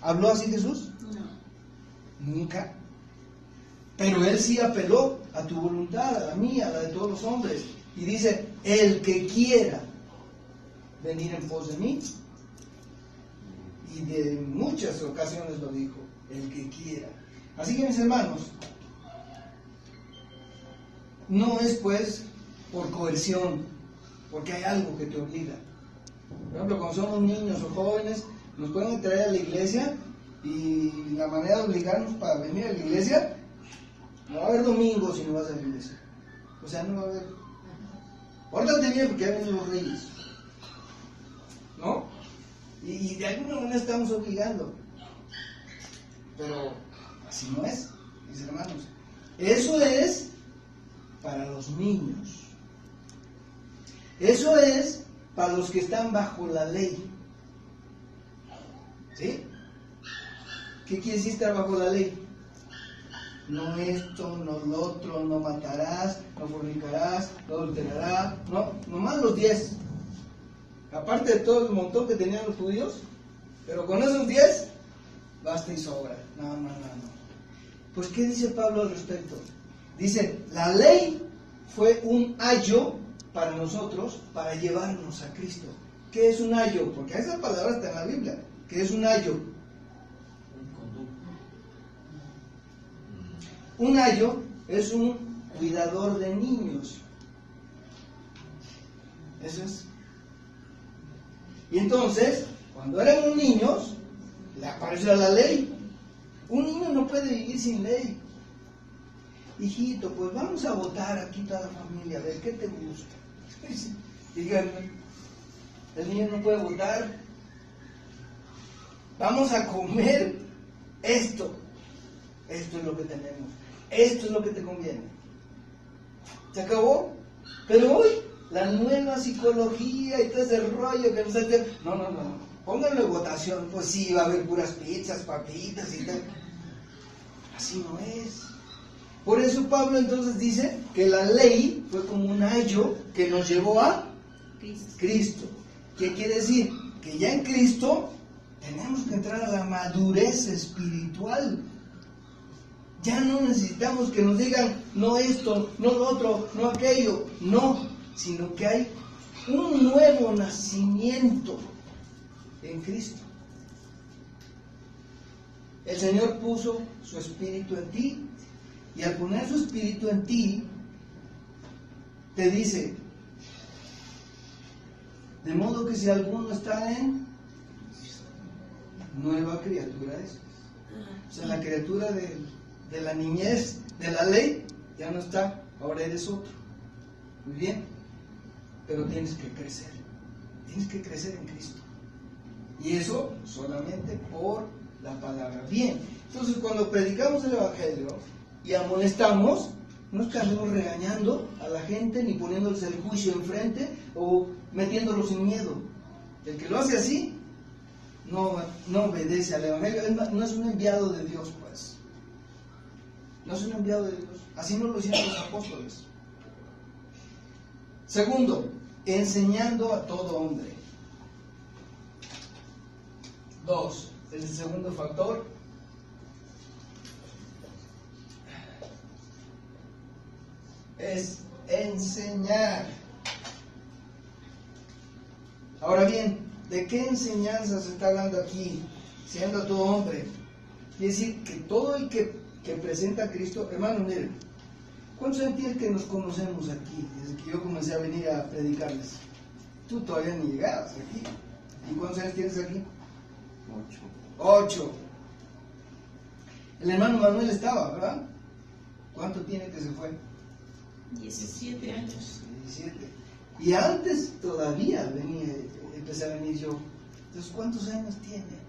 ¿Habló así Jesús? No. Nunca. Pero Él sí apeló a tu voluntad, a la mía, a la de todos los hombres. Y dice: el que quiera venir en pos de mí. Y de muchas ocasiones lo dijo: el que quiera. Así que, mis hermanos, no es pues por coerción, porque hay algo que te obliga. Por ejemplo, cuando somos niños o jóvenes, nos pueden traer a la iglesia, y la manera de obligarnos para venir a la iglesia: no va a haber domingo si no vas a la iglesia. O sea, no va a haber. Pórtate bien porque ya vienen los reyes, ¿no? Y de alguna manera estamos obligando. Pero así no es, mis hermanos. Eso es para los niños. Eso es para los que están bajo la ley. ¿Sí? ¿Qué quiere decir estar bajo la ley? No esto, no lo otro, no matarás, no fornicarás, no adulterarás, no, nomás los 10. Aparte de todo el montón que tenían los judíos, pero con esos 10 basta y sobra, nada más, nada más. Pues ¿qué dice Pablo al respecto? Dice: la ley fue un ayo para nosotros, para llevarnos a Cristo. ¿Qué es un ayo? Porque esa palabra está en la Biblia. ¿Qué es un ayo? Un ayo es un cuidador de niños. Eso es. Y entonces, cuando eran niños, le apareció la ley. Un niño no puede vivir sin ley. Hijito, pues vamos a votar aquí toda la familia, a ver qué te gusta. Díganme, el niño no puede votar. Vamos a comer esto. Esto es lo que tenemos. Esto es lo que te conviene. ¿Se acabó? Pero hoy, la nueva psicología y todo ese rollo que nos hace... No. Pónganlo en votación. Pues sí, va a haber puras pizzas, papitas y tal. Así no es. Por eso Pablo entonces dice que la ley fue como un ayo que nos llevó a Cristo. ¿Qué quiere decir? Que ya en Cristo tenemos que entrar a la madurez espiritual. Ya no necesitamos que nos digan: no esto, no lo otro, no aquello. No, sino que hay un nuevo nacimiento en Cristo. El Señor puso su espíritu en ti, y al poner su espíritu en ti, te dice: de modo que si alguno está en nueva criatura es. O sea, la criatura de la niñez, de la ley, ya no está, ahora eres otro. Muy bien, pero tienes que crecer en Cristo. Y eso solamente por la palabra. Bien, entonces cuando predicamos el Evangelio y amonestamos, no es que andemos regañando a la gente, ni poniéndoles el juicio enfrente o metiéndolos sin miedo. El que lo hace así no obedece al Evangelio, no es un enviado de Dios, pues. No es un enviado de Dios. Así no lo hicieron los apóstoles. Segundo, enseñando a todo hombre. 2, es el segundo factor. Es enseñar. Ahora bien, ¿de qué enseñanza se está hablando aquí? Siendo a todo hombre. Quiere decir que todo el que presenta a Cristo, hermano, miren, ¿cuántos años tienes que nos conocemos aquí? Desde que yo comencé a venir a predicarles. Tú todavía ni llegabas aquí. ¿Y cuántos años tienes aquí? 8. 8. El hermano Manuel estaba, ¿verdad? ¿Cuánto tiene que se fue? 17 años. 17. Y antes todavía empecé a venir yo. Entonces, ¿cuántos años tiene?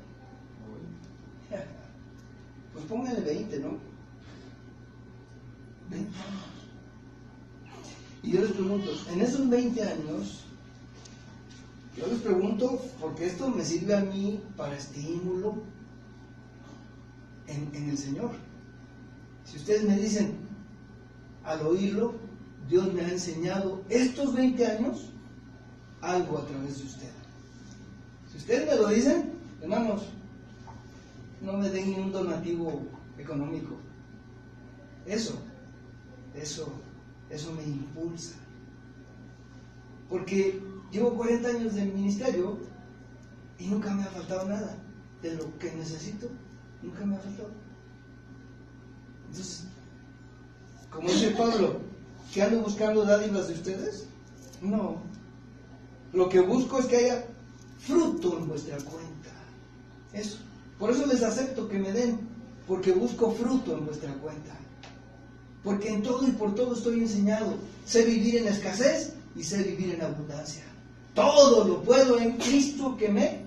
Pues póngale 20, ¿no? 20 años. Y yo les pregunto, en esos 20 años, yo les pregunto, porque esto me sirve a mí para estímulo en el Señor. Si ustedes me dicen, al oírlo, Dios me ha enseñado estos 20 años algo a través de usted. Si ustedes me lo dicen, hermanos, no me den ni un donativo económico. Eso me impulsa. Porque llevo 40 años de ministerio y nunca me ha faltado nada. De lo que necesito, nunca me ha faltado. Entonces, como dice Pablo, ¿que ando buscando dádivas de ustedes? No. Lo que busco es que haya fruto en vuestra cuenta. Eso. Por eso les acepto que me den, porque busco fruto en vuestra cuenta. Porque en todo y por todo estoy enseñado. Sé vivir en escasez y sé vivir en abundancia. Todo lo puedo en Cristo que me...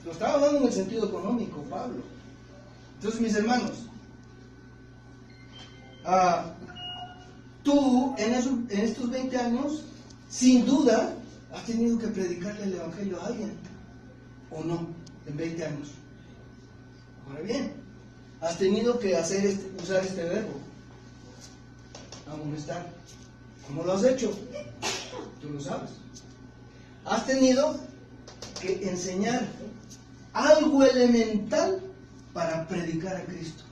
Lo estaba hablando en el sentido económico, Pablo. Entonces, mis hermanos, tú en estos 20 años, sin duda, has tenido que predicarle el Evangelio a alguien, ¿o no? En 20 años. Ahora bien, has tenido que usar este verbo, amonestar. ¿Cómo lo has hecho? Tú lo sabes. Has tenido que enseñar algo elemental para predicar a Cristo.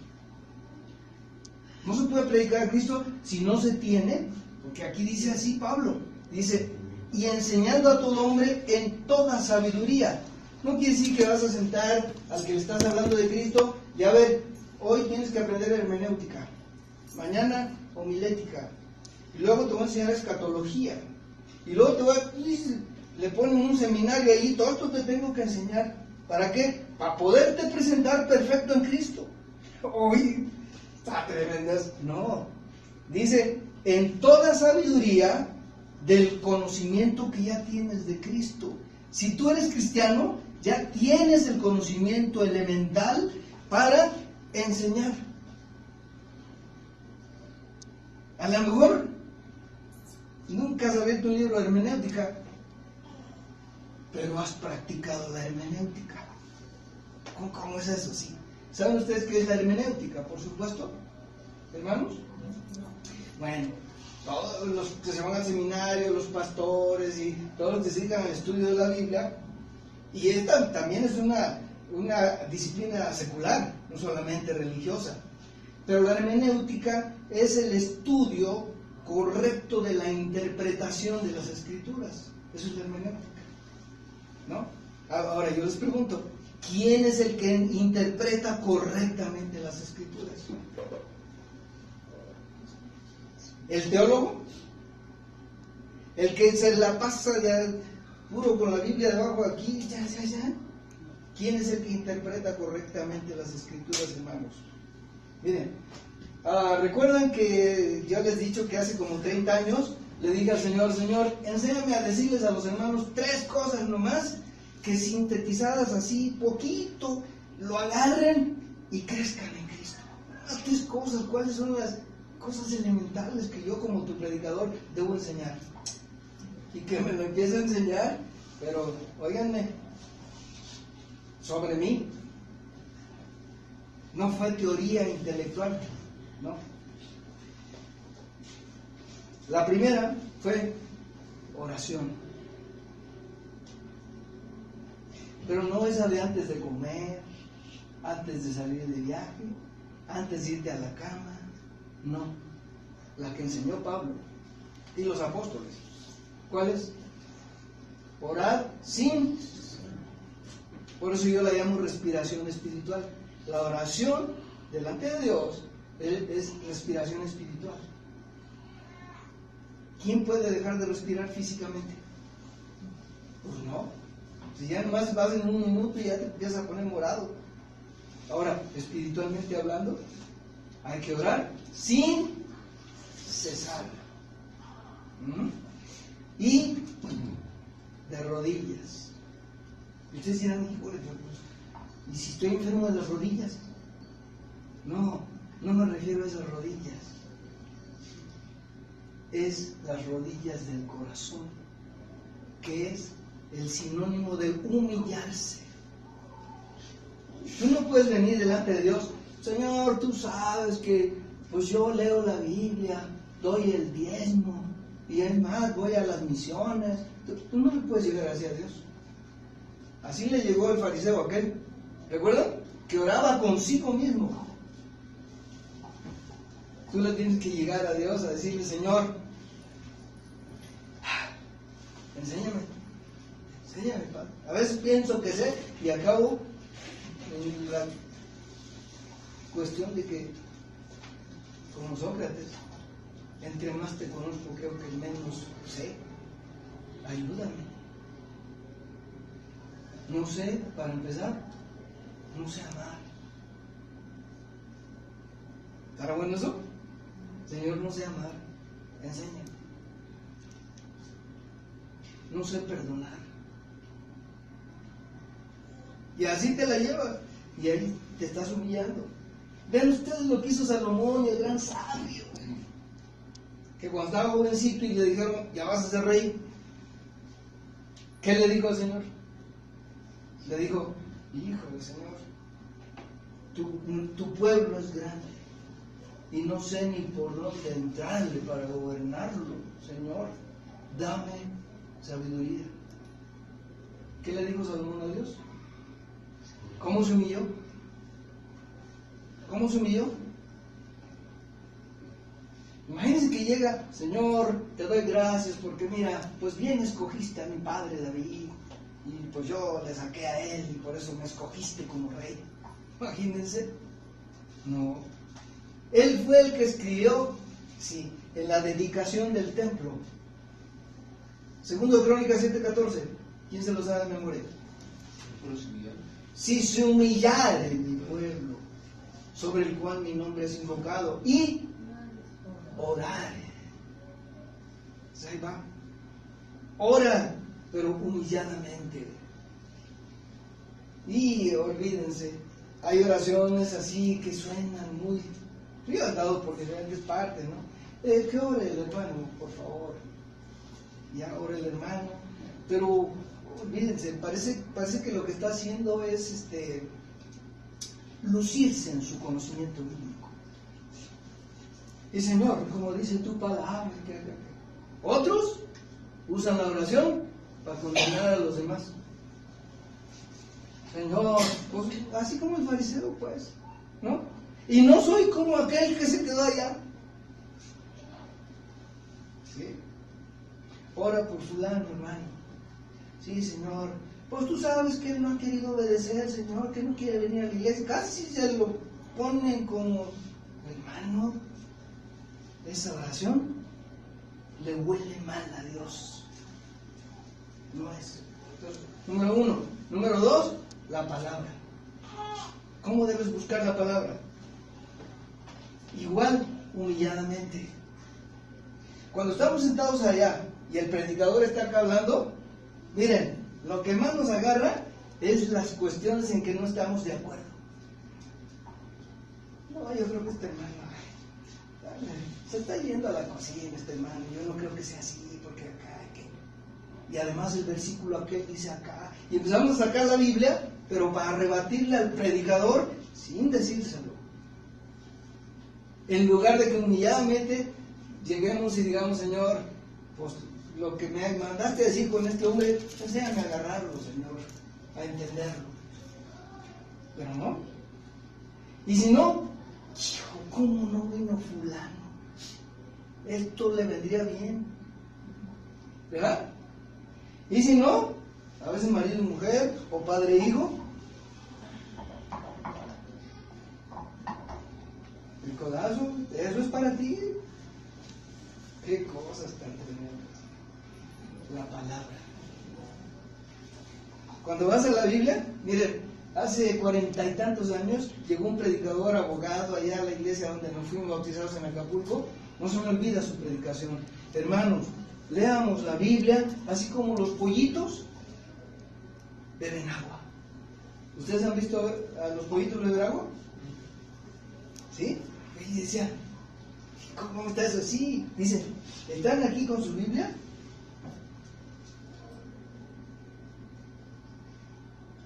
No se puede predicar a Cristo si no se tiene, porque aquí dice así Pablo, dice, y enseñando a todo hombre en toda sabiduría. No quiere decir que vas a sentar al que le estás hablando de Cristo y a ver, hoy tienes que aprender hermenéutica, mañana homilética, y luego te voy a enseñar escatología, y luego le ponen un seminario allí, todo esto te tengo que enseñar. ¿Para qué? Para poderte presentar perfecto en Cristo. Hoy está tremendas. No. Dice, en toda sabiduría del conocimiento que ya tienes de Cristo. Si tú eres cristiano, ya tienes el conocimiento elemental para enseñar. A lo mejor nunca has abierto un libro de hermenéutica, pero has practicado la hermenéutica. ¿Cómo es eso? Sí. ¿Saben ustedes qué es la hermenéutica, por supuesto, hermanos? Bueno, todos los que se van al seminario, los pastores y todos los que se dedican al estudio de la Biblia, y esta también es una disciplina secular, no solamente religiosa, pero la hermenéutica es el estudio correcto de la interpretación de las Escrituras. Eso es la hermenéutica, ¿no? Ahora yo les pregunto, ¿quién es el que interpreta correctamente las Escrituras? ¿El teólogo? ¿El que se la pasa ya puro con la Biblia debajo aquí? Ya. ¿Quién es el que interpreta correctamente las Escrituras, hermanos? Miren, recuerdan que yo les he dicho que hace como 30 años le dije al Señor, enséñame a decirles a los hermanos 3 cosas nomás que sintetizadas así poquito lo agarren y crezcan en Cristo. Las 3 cosas, ¿cuáles son las cosas elementales que yo como tu predicador debo enseñar? Y que me lo empiece a enseñar, pero óiganme, sobre mí. No fue teoría intelectual, no. La primera fue oración. Pero no esa de antes de comer, antes de salir de viaje, antes de irte a la cama. No, la que enseñó Pablo y los apóstoles. ¿Cuál es? Orar sin. Por eso yo la llamo respiración espiritual. La oración delante de Dios es respiración espiritual. ¿Quién puede dejar de respirar físicamente? Pues no. Si ya nomás vas en un minuto y ya te empiezas a poner morado. Ahora, espiritualmente hablando, hay que orar sin cesar. Y de rodillas. Y ustedes dirán, híjole, ¿y si estoy enfermo de las rodillas? No, no me refiero a esas rodillas. Es las rodillas del corazón, que es el sinónimo de humillarse. Tú no puedes venir delante de Dios, Señor, tú sabes que pues yo leo la Biblia, doy el diezmo, y es más, voy a las misiones. Tú no le puedes llegar así a Dios. Así le llegó el fariseo aquel, ¿recuerdan? Que oraba consigo mismo. Tú le tienes que llegar a Dios a decirle, Señor, enséñame, Padre. A veces pienso que sé y acabo en la cuestión de que, como Sócrates, entre más te conozco creo que menos sé. Ayúdame. No sé, para empezar, no sé amar. ¿Estará bueno eso? Señor, no sé amar, enséñame. No sé perdonar. Y así te la llevas. Y ahí te estás humillando. Vean ustedes lo que hizo Salomón, el gran sabio. Que cuando estaba jovencito y le dijeron, ya vas a ser rey. ¿Qué le dijo al Señor? Le dijo, híjole, Señor, tu pueblo es grande y no sé ni por dónde entrarle para gobernarlo. Señor, dame sabiduría. ¿Qué le dijo Salomón a Dios? ¿Cómo se humilló? ¿Cómo se humilló? Imagínense que llega, Señor, te doy gracias porque mira, pues bien escogiste a mi padre David y pues yo le saqué a él y por eso me escogiste como rey. Imagínense. No. Él fue el que escribió, sí, en la dedicación del templo. Segundo de Crónicas 7:14. ¿Quién se lo sabe de memoria? Si se humillare mi pueblo, sobre el cual mi nombre es invocado, y orare. Pues ahí va. Ora, pero humilladamente. Y olvídense, hay oraciones así que suenan muy... Yo he dado por diferentes partes, ¿no? Que ore el hermano, por favor. Ya ore el hermano. Pero olvídense, parece que lo que está haciendo es lucirse en su conocimiento bíblico. Y Señor, como dice tu palabra, otros usan la oración para condenar a los demás. Señor, pues, así como el fariseo, pues, ¿no? Y no soy como aquel que se quedó allá. ¿Sí? Ora por fulano, hermano. Sí, Señor. Pues tú sabes que él no ha querido obedecer, Señor, que no quiere venir a la iglesia. Casi se lo ponen como, hermano, esa oración le huele mal a Dios. No es. Entonces, número 1. Número 2, la palabra. ¿Cómo debes buscar la palabra? Igual, humilladamente. Cuando estamos sentados allá y el predicador está acá hablando, miren, lo que más nos agarra es las cuestiones en que no estamos de acuerdo. No, yo creo que este hermano se está yendo a la cocina, este hermano. Yo no creo que sea así, porque acá y además el versículo aquel dice acá. Y empezamos a sacar la Biblia, pero para rebatirle al predicador sin decírselo. En lugar de que humilladamente lleguemos y digamos, Señor, pues lo que me mandaste a decir con este hombre, enséñame a agarrarlo, Señor, a entenderlo. Pero no. Y si no, ¿cómo no vino fulano? Esto le vendría bien, ¿verdad? Y si no, a veces marido y mujer, o padre e hijo, el codazo, eso es para ti. Qué cosas tan tremendas. La palabra. Cuando vas a la Biblia, miren, Hace 40 y tantos años llegó un predicador abogado allá a la iglesia donde nos fuimos bautizados en Acapulco. No se me olvida su predicación. Hermanos, leamos la Biblia, así como los pollitos beben agua. ¿Ustedes han visto a los pollitos beber agua? ¿Sí? Y decía, ¿cómo está eso? Sí, dice, ¿están aquí con su Biblia?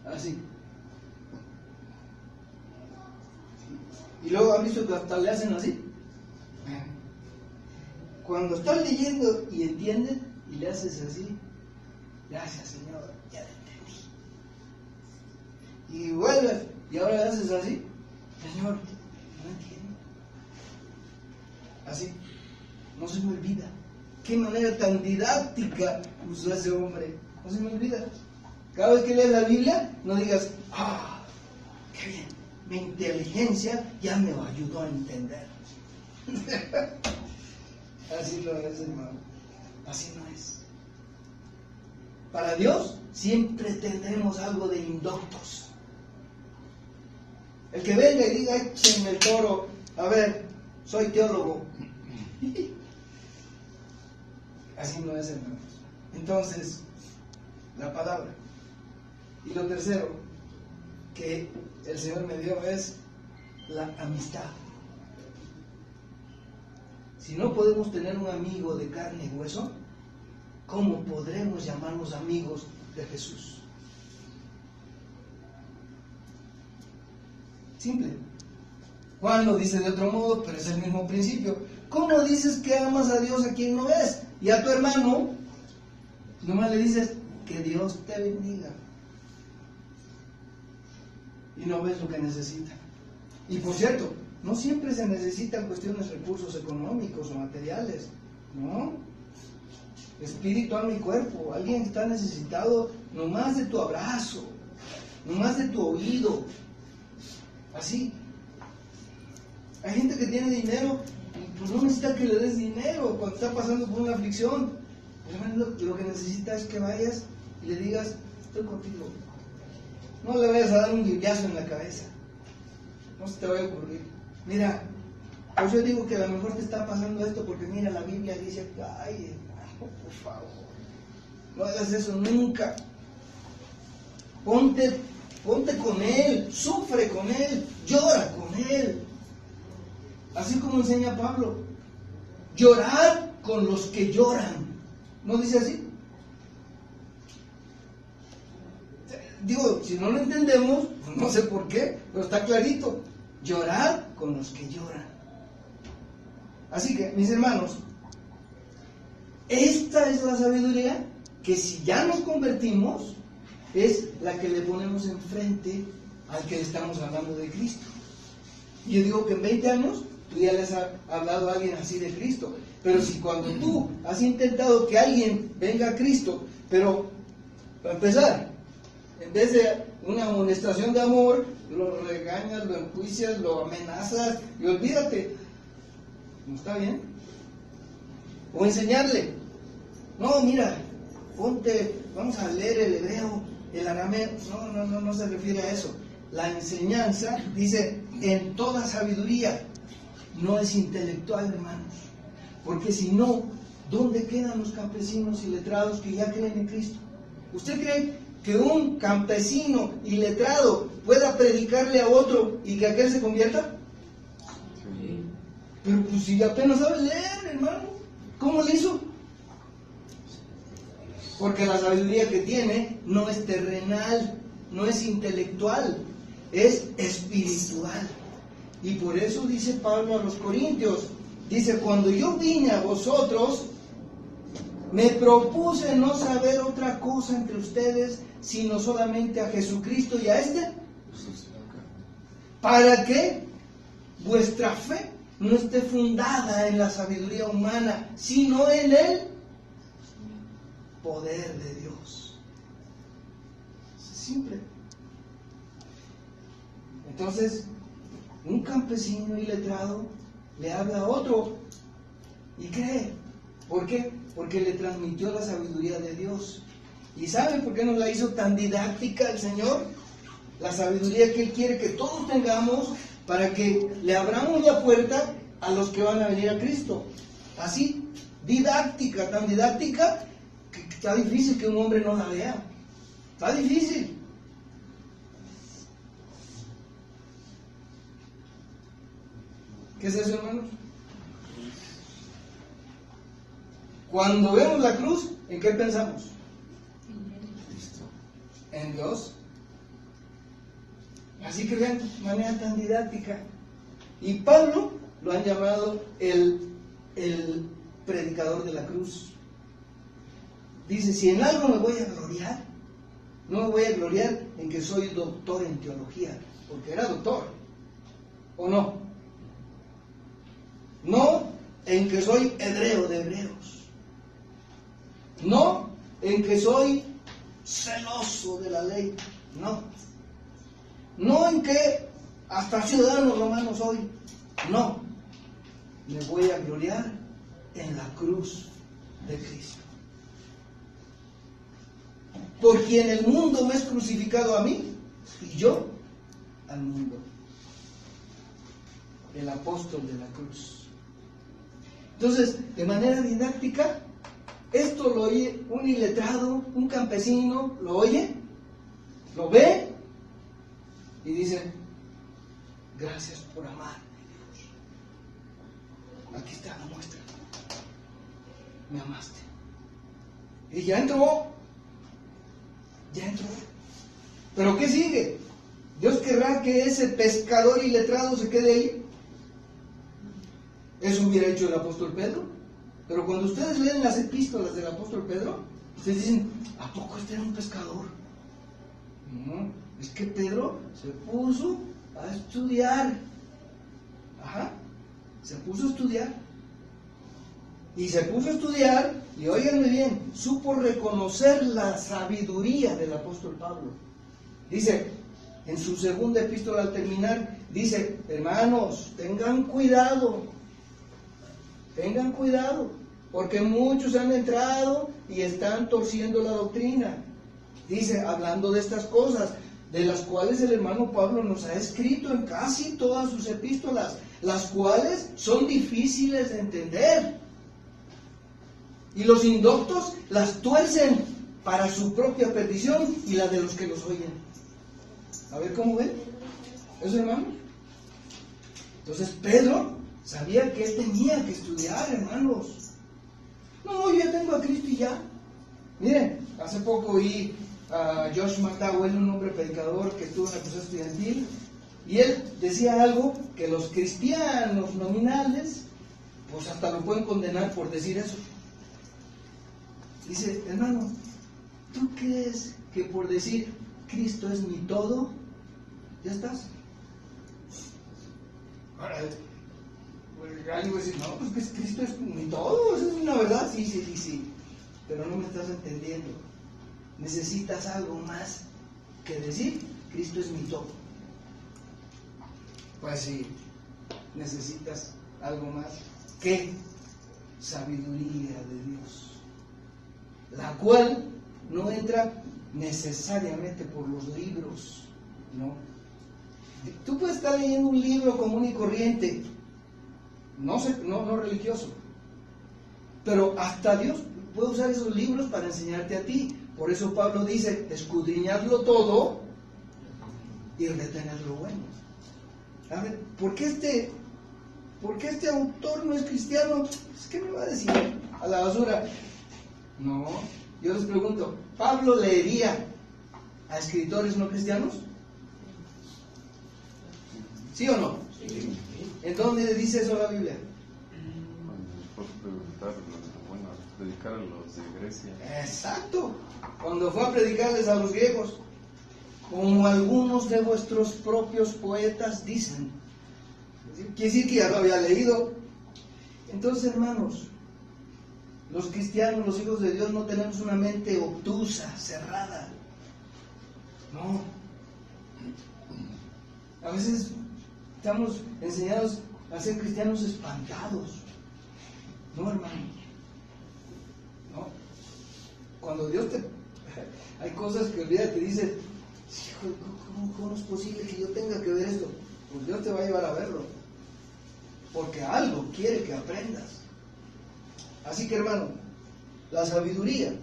Así. Y luego han visto que hasta le hacen así. Cuando están leyendo y entienden y le haces así, gracias Señor, ya te entendí. Y vuelves y ahora le haces así, Señor, no entiendo. Así, no se me olvida. Qué manera tan didáctica usó ese hombre, no se me olvida. Cada vez que lees la Biblia, no digas, qué bien, mi inteligencia ya me ayudó a entender. Así no es, hermano. Así no es. Para Dios siempre tendremos algo de indoctos. El que venga y diga, échenme el toro, a ver, soy teólogo. Así no es, hermanos. Entonces, la palabra. Y lo tercero que el Señor me dio es la amistad. Si no podemos tener un amigo de carne y hueso, ¿cómo podremos llamarnos amigos de Jesús? Simple. Juan lo dice de otro modo, pero es el mismo principio. ¿Cómo dices que amas a Dios a quien no ves? Y a tu hermano, nomás le dices, que Dios te bendiga. Y no ves lo que necesita. Y por cierto, no siempre se necesitan cuestiones, recursos económicos o materiales, ¿no? Espíritu, alma y cuerpo. Alguien está necesitado nomás de tu abrazo, nomás de tu oído. Así. Hay gente que tiene dinero y pues no necesita que le des dinero cuando está pasando por una aflicción. Lo que necesita es que vayas y le digas, estoy contigo. No le vayas a dar un bibliazo en la cabeza. No se te vaya a ocurrir. Mira, pues yo digo que a lo mejor te está pasando esto porque mira, la Biblia dice, ay, hermano, por favor, no hagas eso nunca. Ponte con Él, sufre con Él, llora con Él. Así como enseña Pablo, llorar con los que lloran. ¿No dice así? Digo, si no lo entendemos, no sé por qué, pero está clarito. Llorar con los que lloran. Así que, mis hermanos, esta es la sabiduría que si ya nos convertimos, es la que le ponemos enfrente al que le estamos hablando de Cristo. Yo digo que en 20 años tú ya les has hablado a alguien así de Cristo. Pero si cuando tú has intentado que alguien venga a Cristo, pero para empezar, en vez de una amonestación de amor, lo regañas, lo enjuicias, lo amenazas y olvídate, ¿no está bien? O enseñarle, no, mira, ponte, vamos a leer el hebreo, el arameo. No se refiere a eso. La enseñanza dice en toda sabiduría, no es intelectual, hermanos, porque si no, ¿dónde quedan los campesinos y letrados que ya creen en Cristo? ¿Usted cree que un campesino y letrado pueda predicarle a otro y que aquel se convierta? Sí. Pero pues si apenas sabe leer, hermano, ¿cómo le hizo? Porque la sabiduría que tiene no es terrenal, no es intelectual, es espiritual. Y por eso dice Pablo a los Corintios, dice, cuando yo vine a vosotros, me propuse no saber otra cosa entre ustedes, sino solamente a Jesucristo y a este, para que vuestra fe no esté fundada en la sabiduría humana, sino en el poder de Dios. Es simple. Entonces, un campesino iletrado le habla a otro y cree. ¿Por qué? Porque le transmitió la sabiduría de Dios. ¿Y saben por qué nos la hizo tan didáctica el Señor? la sabiduría que Él quiere que todos tengamos para que le abramos la puerta a los que van a venir a Cristo. Así, didáctica, tan didáctica, que está difícil que un hombre no la vea. Está difícil. ¿Qué es eso, hermanos? Cuando vemos la cruz, ¿en qué pensamos? En Dios. Así que vean, de manera tan didáctica. Y Pablo lo han llamado el predicador de la cruz. Dice, si en algo me voy a gloriar, no me voy a gloriar en que soy doctor en teología, porque era doctor, ¿o no? No en que soy hebreo de hebreos, no en que soy celoso de la ley, no en que hasta ciudadano romano soy, no, me voy a gloriar en la cruz de Cristo. Por quien el mundo me es crucificado a mí y yo al mundo. El apóstol de la cruz. Entonces, de manera didáctica, esto lo oye un iletrado, un campesino, lo oye, lo ve y dice, gracias por amarme, Dios. Aquí está la muestra. Me amaste. Y ya entró. ¿Pero qué sigue? ¿Dios querrá que ese pescador iletrado se quede ahí? Eso hubiera hecho el apóstol Pedro. Pero cuando ustedes leen las epístolas del apóstol Pedro, ustedes dicen, ¿a poco este era un pescador? No, es que Pedro se puso a estudiar. Se puso a estudiar. Y se puso a estudiar, y óiganme bien, supo reconocer la sabiduría del apóstol Pablo. Dice, en su segunda epístola al terminar, dice, hermanos, tengan cuidado, porque muchos han entrado y están torciendo la doctrina. Dice, hablando de estas cosas, de las cuales el hermano Pablo nos ha escrito en casi todas sus epístolas, las cuales son difíciles de entender. Y los indoctos las tuercen para su propia perdición y la de los que los oyen. A ver cómo ven. ¿Eso, hermano? Entonces Pedro sabía que él tenía que estudiar, hermanos. No, yo ya tengo a Cristo y ya. Miren, hace poco oí a Josh McDowell, un hombre predicador que estuvo en la cosa estudiantil, y él decía algo que los cristianos nominales, pues hasta lo pueden condenar por decir eso. Dice, hermano, ¿tú crees que por decir Cristo es mi todo, ya estás? Ahora, alguien va a decir, no, pues que Cristo es mi todo, eso es una verdad, sí, pero no me estás entendiendo. Necesitas algo más que decir, Cristo es mi todo. Pues sí, necesitas algo más que sabiduría de Dios, la cual no entra necesariamente por los libros, ¿no? Tú puedes estar leyendo un libro común y corriente, no religioso, pero hasta Dios puede usar esos libros para enseñarte a ti. Por eso Pablo dice, escudriñadlo todo y retened lo bueno. A ver, ¿por qué este autor no es cristiano? ¿Qué me va a decir? A la basura. No, yo les pregunto, ¿Pablo leería a escritores no cristianos? ¿Sí o no? Sí. ¿En dónde dice eso la Biblia? Predicar a los de Grecia. Exacto, cuando fue a predicarles a los griegos, como algunos de vuestros propios poetas dicen. Quiere decir que ya lo había leído. Entonces, hermanos, los cristianos, los hijos de Dios, no tenemos una mente obtusa, cerrada. No. A veces estamos enseñados a ser cristianos espantados. No, hermano. No. Cuando Dios te... Hay cosas que olvídate, dice, Hijo, ¿cómo es posible que yo tenga que ver esto? Pues Dios te va a llevar a verlo, porque algo quiere que aprendas. Así que, hermano, la sabiduría,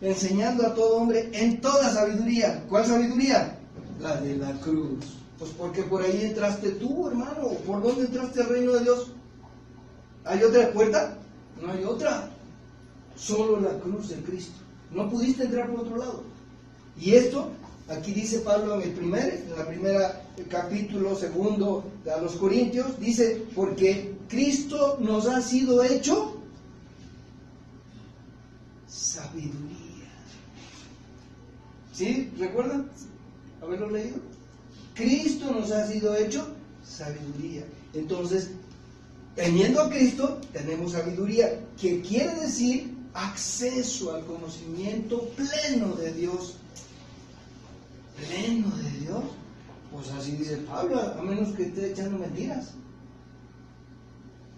enseñando a todo hombre en toda sabiduría. ¿Cuál sabiduría? La de la cruz. Pues porque por ahí entraste tú, hermano. ¿Por dónde entraste al reino de Dios? ¿Hay otra puerta? No hay otra. Solo la cruz de Cristo. No pudiste entrar por otro lado. Y esto, aquí dice Pablo en la primera capítulo segundo a los Corintios, dice, porque Cristo nos ha sido hecho sabiduría. ¿Sí? ¿Recuerdan haberlo leído? Cristo nos ha sido hecho sabiduría. Entonces, teniendo a Cristo, tenemos sabiduría, que quiere decir acceso al conocimiento pleno de Dios. ¿Pleno de Dios? Pues así dice Pablo, a menos que esté echando mentiras.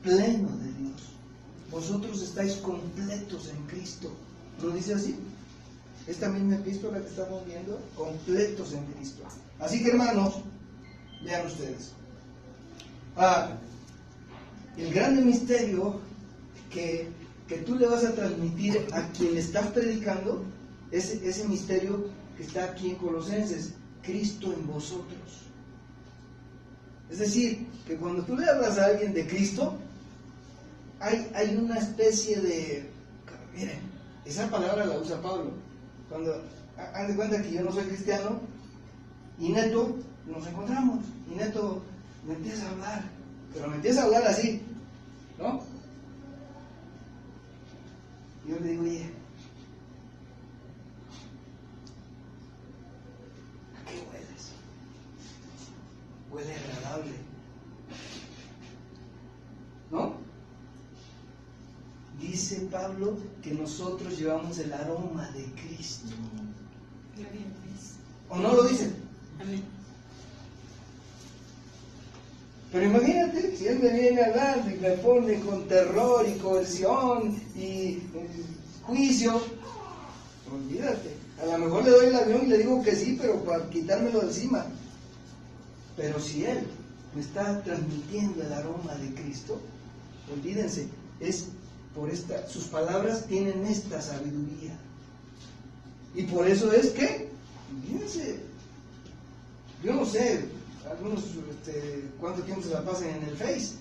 Pleno de Dios. Vosotros estáis completos en Cristo. ¿No dice así? Esta misma epístola que estamos viendo, completos en Cristo. Así que, hermanos, vean ustedes. El grande misterio que tú le vas a transmitir a quien estás predicando, ese misterio que está aquí en Colosenses, Cristo en vosotros. Es decir, que cuando tú le hablas a alguien de Cristo, hay una especie de... Miren, esa palabra la usa Pablo. Cuando haz de cuenta que yo no soy cristiano, y Neto nos encontramos, y Neto me empieza a hablar, pero me empieza a hablar así, ¿no? Yo le digo, oye, ¿a qué hueles? Huele agradable, ¿no? Dice Pablo que nosotros llevamos el aroma de Cristo. ¿O no lo dice? Amén. Pero imagínate, si él me viene a hablar y me pone con terror y coerción y juicio, olvídate. A lo mejor le doy el avión y le digo que sí, pero para quitármelo de encima. Pero si él me está transmitiendo el aroma de Cristo, olvídense, es por sus palabras tienen esta sabiduría. Y por eso es que, fíjense, yo no sé, algunos cuánto tiempo se la pasan en el Face,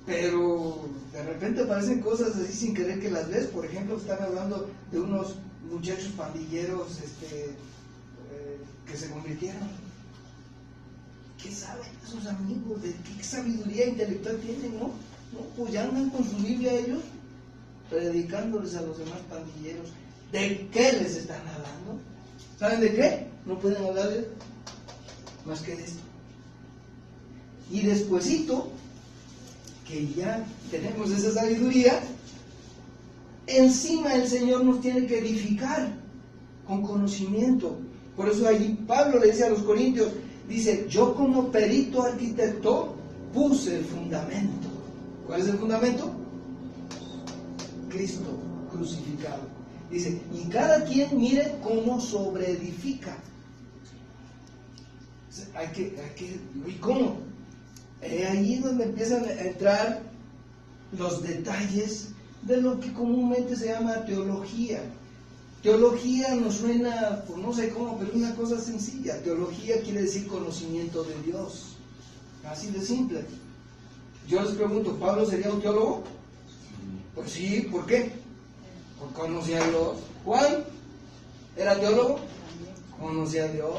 pero de repente aparecen cosas así sin querer que las ves. Por ejemplo, están hablando de unos muchachos pandilleros que se convirtieron. ¿Qué saben esos amigos? ¿De qué sabiduría intelectual tienen? ¿No? Pues ya andan con su Biblia ellos, predicándoles a los demás pandilleros. ¿De qué les están hablando? ¿Saben de qué? No pueden hablarles más que de esto. Y despuesito, que ya tenemos esa sabiduría, encima el Señor nos tiene que edificar con conocimiento. Por eso allí Pablo le dice a los Corintios, dice, yo como perito arquitecto puse el fundamento. ¿Cuál es el fundamento? Cristo crucificado. Dice, y cada quien mire cómo sobreedifica. ¿Y cómo? Ahí es donde empiezan a entrar los detalles de lo que comúnmente se llama teología. Teología nos suena, pues no sé cómo, pero es una cosa sencilla. Teología quiere decir conocimiento de Dios. Así de simple. Yo les pregunto, ¿Pablo sería un teólogo? Pues sí, ¿por qué? Porque conocía a Dios. ¿Juan era teólogo? Conocía a Dios.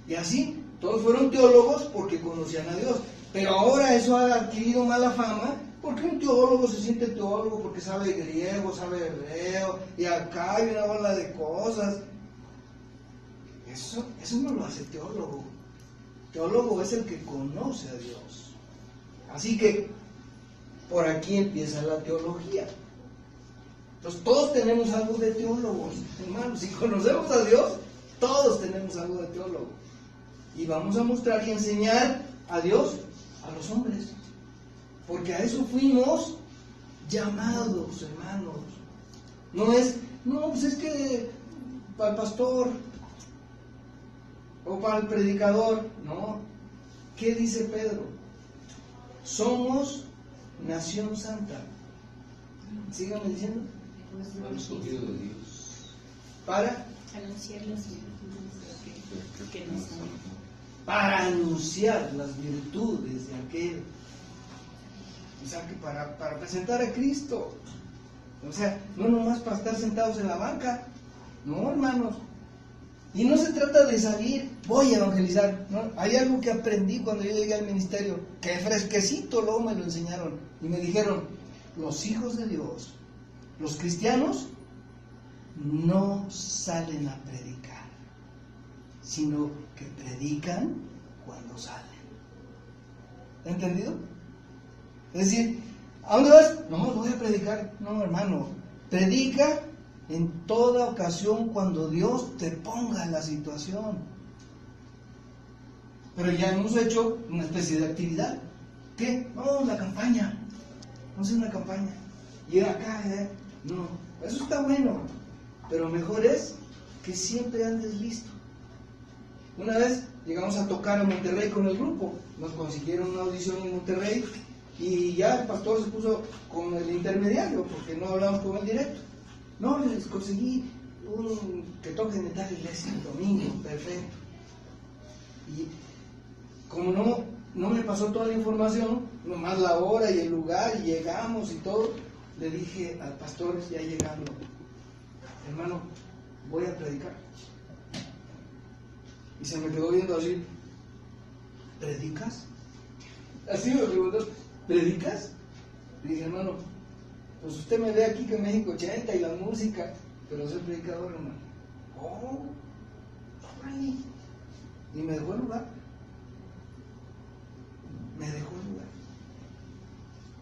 Y así, todos fueron teólogos porque conocían a Dios. Pero ahora eso ha adquirido mala fama, porque un teólogo se siente teólogo porque sabe griego, sabe hebreo, y acá hay una bola de cosas. Eso no lo hace teólogo. Teólogo es el que conoce a Dios. Así que por aquí empieza la teología. Entonces todos tenemos algo de teólogos, hermanos. Si conocemos a Dios, todos tenemos algo de teólogo. Y vamos a mostrar y enseñar a Dios a los hombres. Porque a eso fuimos llamados, hermanos. No, pues es que para el pastor, o para el predicador, no. ¿Qué dice Pedro? Somos nación santa. Síganme diciendo. Han escogido de Dios. Para anunciar las virtudes que nos dan. Para anunciar las virtudes de aquel. O sea, que para presentar a Cristo. O sea, no nomás para estar sentados en la banca. No, hermanos. Y no se trata de salir, voy a evangelizar. ¿No? Hay algo que aprendí cuando yo llegué al ministerio, que fresquecito luego me lo enseñaron. Y me dijeron, los hijos de Dios, los cristianos, no salen a predicar, sino que predican cuando salen. ¿Entendido? Es decir, ¿a dónde vas? No, voy a predicar. No, hermano, predica en toda ocasión cuando Dios te ponga en la situación. Pero ya hemos hecho una especie de actividad. ¿Qué? No, la campaña. Vamos a hacer una campaña. Y acá, no, eso está bueno. Pero mejor es que siempre andes listo. Una vez llegamos a tocar a Monterrey con el grupo. Nos consiguieron una audición en Monterrey y ya el pastor se puso con el intermediario porque no hablamos con el directo. No, les conseguí un que toque en tal iglesia el domingo, perfecto. Y como no me pasó toda la información, nomás la hora y el lugar, y llegamos y todo, le dije al pastor ya llegando, hermano, voy a predicar. Y se me quedó viendo así, ¿predicas? Así me preguntó, ¿predicas? Le dije, hermano, pues usted me ve aquí que en México 80 y la música, pero soy predicador, hermano. Oh, órale. Y me dejó el lugar. Me dejó el lugar.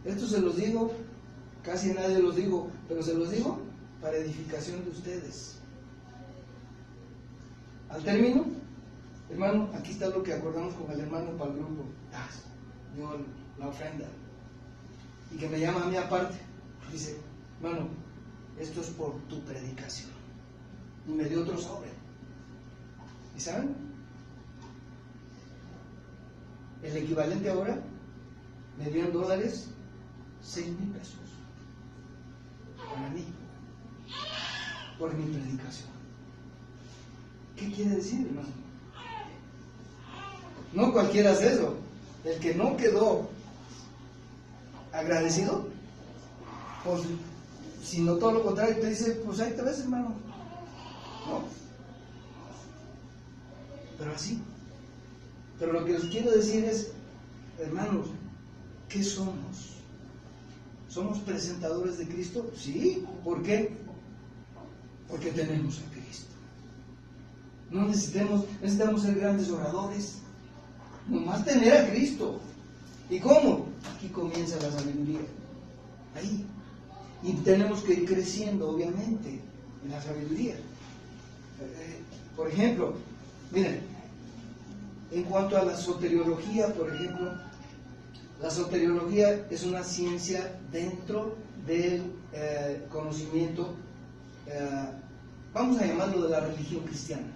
Esto se los digo, casi a nadie los digo, pero se los digo para edificación de ustedes. Al término, hermano, aquí está lo que acordamos con el hermano para el grupo. Dio la ofrenda. Y que me llama a mí aparte. Dice, hermano, esto es por tu predicación. Y me dio otro sobre. ¿Y saben? El equivalente ahora me dio en dólares 6,000 pesos. Para mí. Por mi predicación. ¿Qué quiere decir, hermano? No cualquiera hace eso. El que no quedó agradecido, pues, sino todo lo contrario, te dice, pues ahí te ves, hermano. No. Pero así. Pero lo que les quiero decir es, hermanos, ¿qué somos? ¿Somos presentadores de Cristo? Sí. ¿Por qué? Porque tenemos a Cristo. No necesitamos ser grandes oradores. Nomás tener a Cristo. ¿Y cómo? Aquí comienza la sabiduría. Ahí. Y tenemos que ir creciendo, obviamente, en la sabiduría. Por ejemplo, miren, en cuanto a la soteriología, por ejemplo, la soteriología es una ciencia dentro del conocimiento, vamos a llamarlo de la religión cristiana,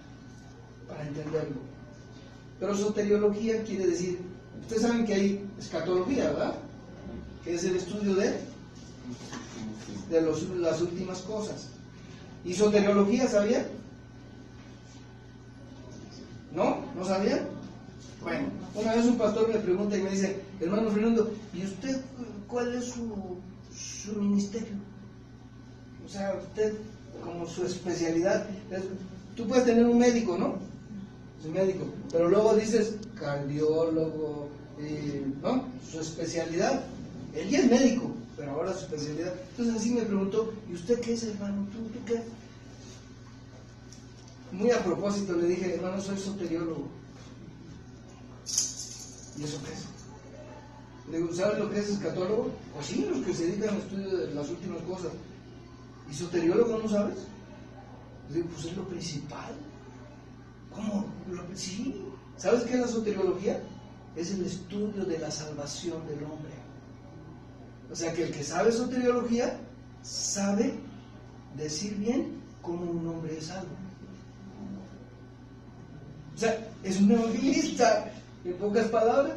para entenderlo. Pero soteriología quiere decir, ustedes saben que hay escatología, ¿verdad? Que es el estudio de las últimas cosas. ¿Y soteriología sabían? ¿No? ¿No sabían? Bueno, una vez un pastor me pregunta y me dice, hermano Fernando, ¿y usted cuál es su ministerio? O sea, usted como su especialidad, tú puedes tener un médico, ¿no? Es un médico, pero luego dices cardiólogo, ¿no? Su especialidad, él ya es médico, pero ahora su especialidad. Entonces así me preguntó, ¿y usted qué es, hermano? ¿Tú qué? Muy a propósito le dije, hermano, soy soteriólogo. ¿Y eso qué es? Le digo, ¿sabes lo que es escatólogo? Pues sí, los que se dedican al estudio de las últimas cosas. ¿Y soteriólogo no sabes? Le digo, pues es lo principal. ¿Cómo? Sí. ¿Sabes qué es la soteriología? Es el estudio de la salvación del hombre. O sea que el que sabe soteriología sabe decir bien cómo un hombre es salvo. O sea, es un evangelista, en pocas palabras,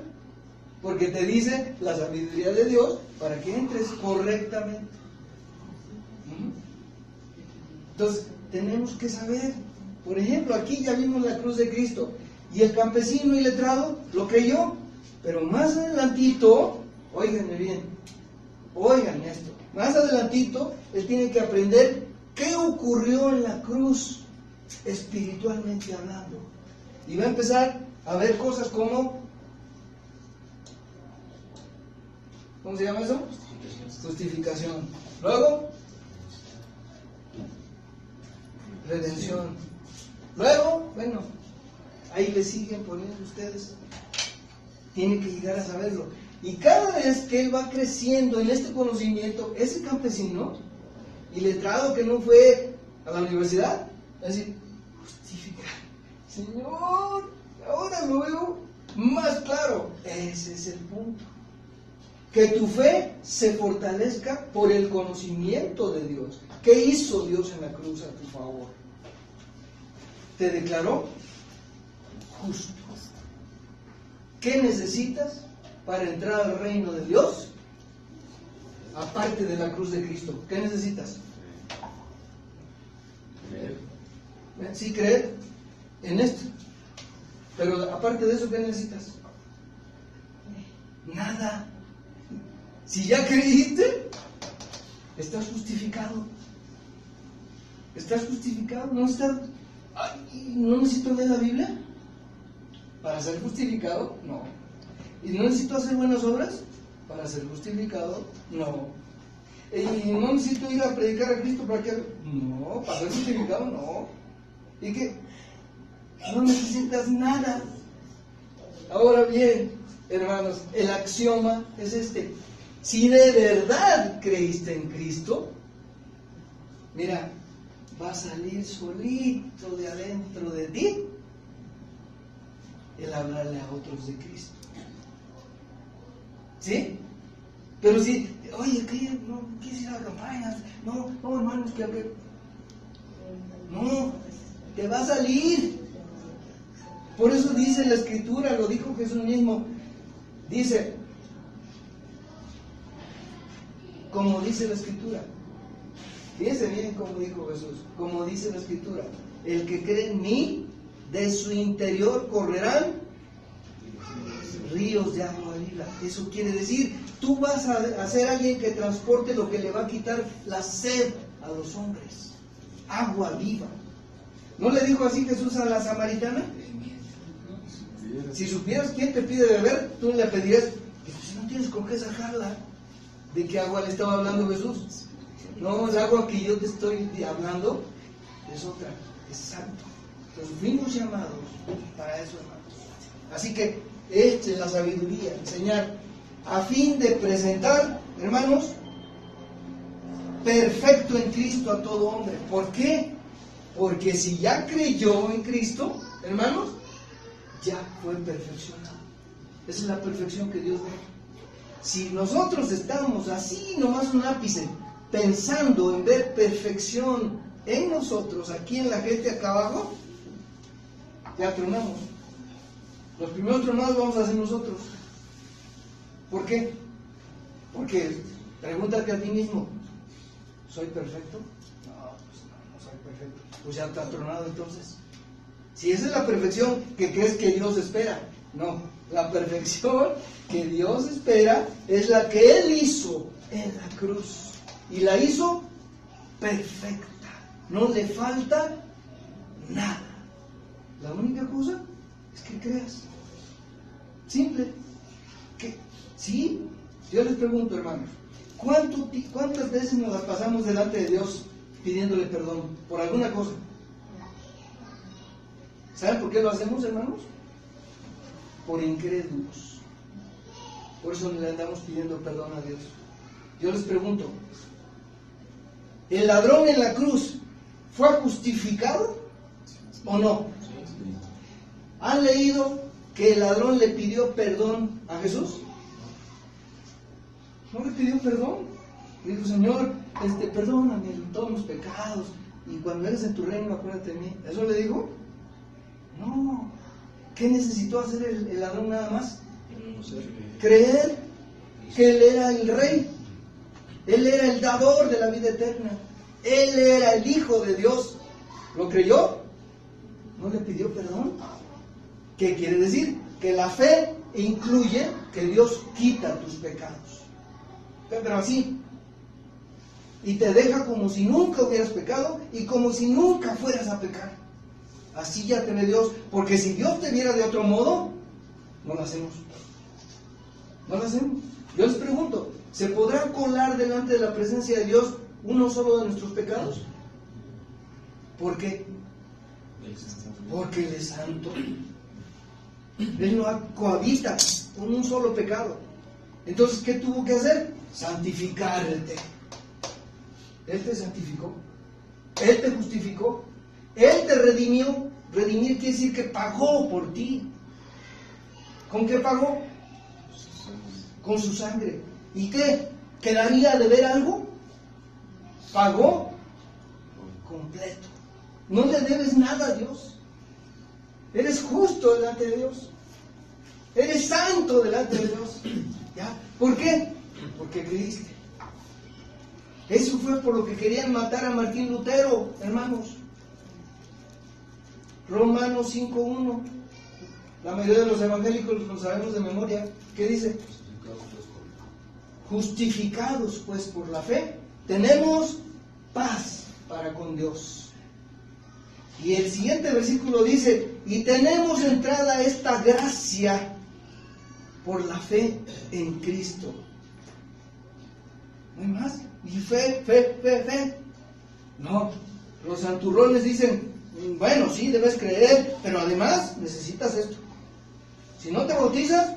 porque te dice la sabiduría de Dios para que entres correctamente. Entonces, tenemos que saber. Por ejemplo, aquí ya vimos la cruz de Cristo, y el campesino iletrado lo creyó, pero más adelantito, óiganme bien, oigan esto, más adelantito, él tiene que aprender qué ocurrió en la cruz, espiritualmente hablando. Y va a empezar a ver cosas como, ¿cómo se llama eso? Justificación. Luego, redención. Luego, bueno, ahí le siguen poniendo ustedes. Tiene que llegar a saberlo. Y cada vez que él va creciendo en este conocimiento, ese campesino iletrado que no fue a la universidad, va a decir, justificar. Señor, ahora lo veo más claro. Ese es el punto. Que tu fe se fortalezca por el conocimiento de Dios. ¿Qué hizo Dios en la cruz a tu favor? Te declaró justo. ¿Qué necesitas para entrar al reino de Dios? Aparte de la cruz de Cristo, ¿qué necesitas? Creer. Sí, creer en esto. Pero aparte de eso, ¿qué necesitas? Nada. Si ya creíste, estás justificado. Estás justificado. No estás... ¿No necesito leer la Biblia para ser justificado? No. ¿Y no necesito hacer buenas obras para ser justificado? No. ¿Y no necesito ir a predicar a Cristo para que... No, para ser justificado, no. ¿Y qué? No necesitas nada. Ahora bien, hermanos, el axioma es este. Si de verdad creíste en Cristo, mira, va a salir solito de adentro de ti el hablarle a otros de Cristo. ¿Sí? Pero si, oye, ¿qué? ¿No quieres ir a la campaña? No, hermanos, que... No, te va a salir. Por eso dice la Escritura, lo dijo Jesús mismo, dice, como dice la Escritura. Fíjense bien cómo dijo Jesús, como dice la Escritura, el que cree en mí, de su interior correrán ríos de agua viva. Eso quiere decir, tú vas a ser alguien que transporte lo que le va a quitar la sed a los hombres. Agua viva. ¿No le dijo así Jesús a la samaritana? Si supieras quién te pide beber, tú le pedirías, si no tienes con qué sacarla. ¿De qué agua le estaba hablando Jesús? No, el agua que yo te estoy hablando es otra, es santo. Entonces fuimos llamados para eso, hermanos. Así que esta es la sabiduría, enseñar a fin de presentar, hermanos, perfecto en Cristo a todo hombre. ¿Por qué? Porque si ya creyó en Cristo, hermanos, ya fue perfeccionado. Esa es la perfección que Dios ve. Si nosotros estamos así, nomás un ápice, pensando en ver perfección en nosotros, aquí en la gente acá abajo, ya tronamos. Los primeros tronados vamos a hacer nosotros. ¿Por qué? Porque pregúntate a ti mismo, ¿soy perfecto? No, pues no soy perfecto. Pues ya está tronado entonces. Si esa es la perfección que crees que Dios espera, no. La perfección que Dios espera es la que Él hizo en la cruz. Y la hizo perfecta. No le falta nada. La única cosa es que creas. Simple. Sí, yo les pregunto, hermanos, ¿cuántas veces nos las pasamos delante de Dios pidiéndole perdón por alguna cosa? ¿Saben por qué lo hacemos, hermanos? Por incrédulos. Por eso le andamos pidiendo perdón a Dios. Yo les pregunto, ¿el ladrón en la cruz fue justificado o no? ¿Han leído que el ladrón le pidió perdón a Jesús? No le pidió perdón. Dijo, Señor, perdóname todos los pecados, y cuando eres en tu reino acuérdate de mí. ¿Eso le dijo? No, ¿Qué necesitó hacer el ladrón nada más? Creer que Él era el Rey. Él era el dador de la vida eterna. Él era el Hijo de Dios. ¿Lo creyó? ¿No le pidió perdón? ¿Qué quiere decir? Que la fe incluye que Dios quita tus pecados. Pero así. Y te deja como si nunca hubieras pecado y como si nunca fueras a pecar. Así ya te ve Dios. Porque si Dios te viera de otro modo, no lo hacemos. No lo hacemos. Yo les pregunto, ¿se podrá colar delante de la presencia de Dios uno solo de nuestros pecados? ¿Por qué? Porque Él es santo. Él no cohabita con un solo pecado. Entonces, ¿qué tuvo que hacer? Santificarte. Él te santificó. Él te justificó. Él te redimió. Redimir quiere decir que pagó por ti. ¿Con qué pagó? Con su sangre. ¿Y qué? ¿Quedaría de ver algo? Pagó completo. No le debes nada a Dios. Eres justo delante de Dios. Eres santo delante de Dios. ¿Ya? ¿Por qué? Porque creíste. Eso fue por lo que querían matar a Martín Lutero, hermanos. Romanos 5:1. La mayoría de los evangélicos lo sabemos de memoria. ¿Qué dice? Justificados pues por la fe, tenemos paz para con Dios. Y el siguiente versículo dice, y tenemos entrada a esta gracia por la fe en Cristo. No hay más. Y fe. No, los santurrones dicen, bueno, sí, debes creer, pero además necesitas esto. Si no te bautizas,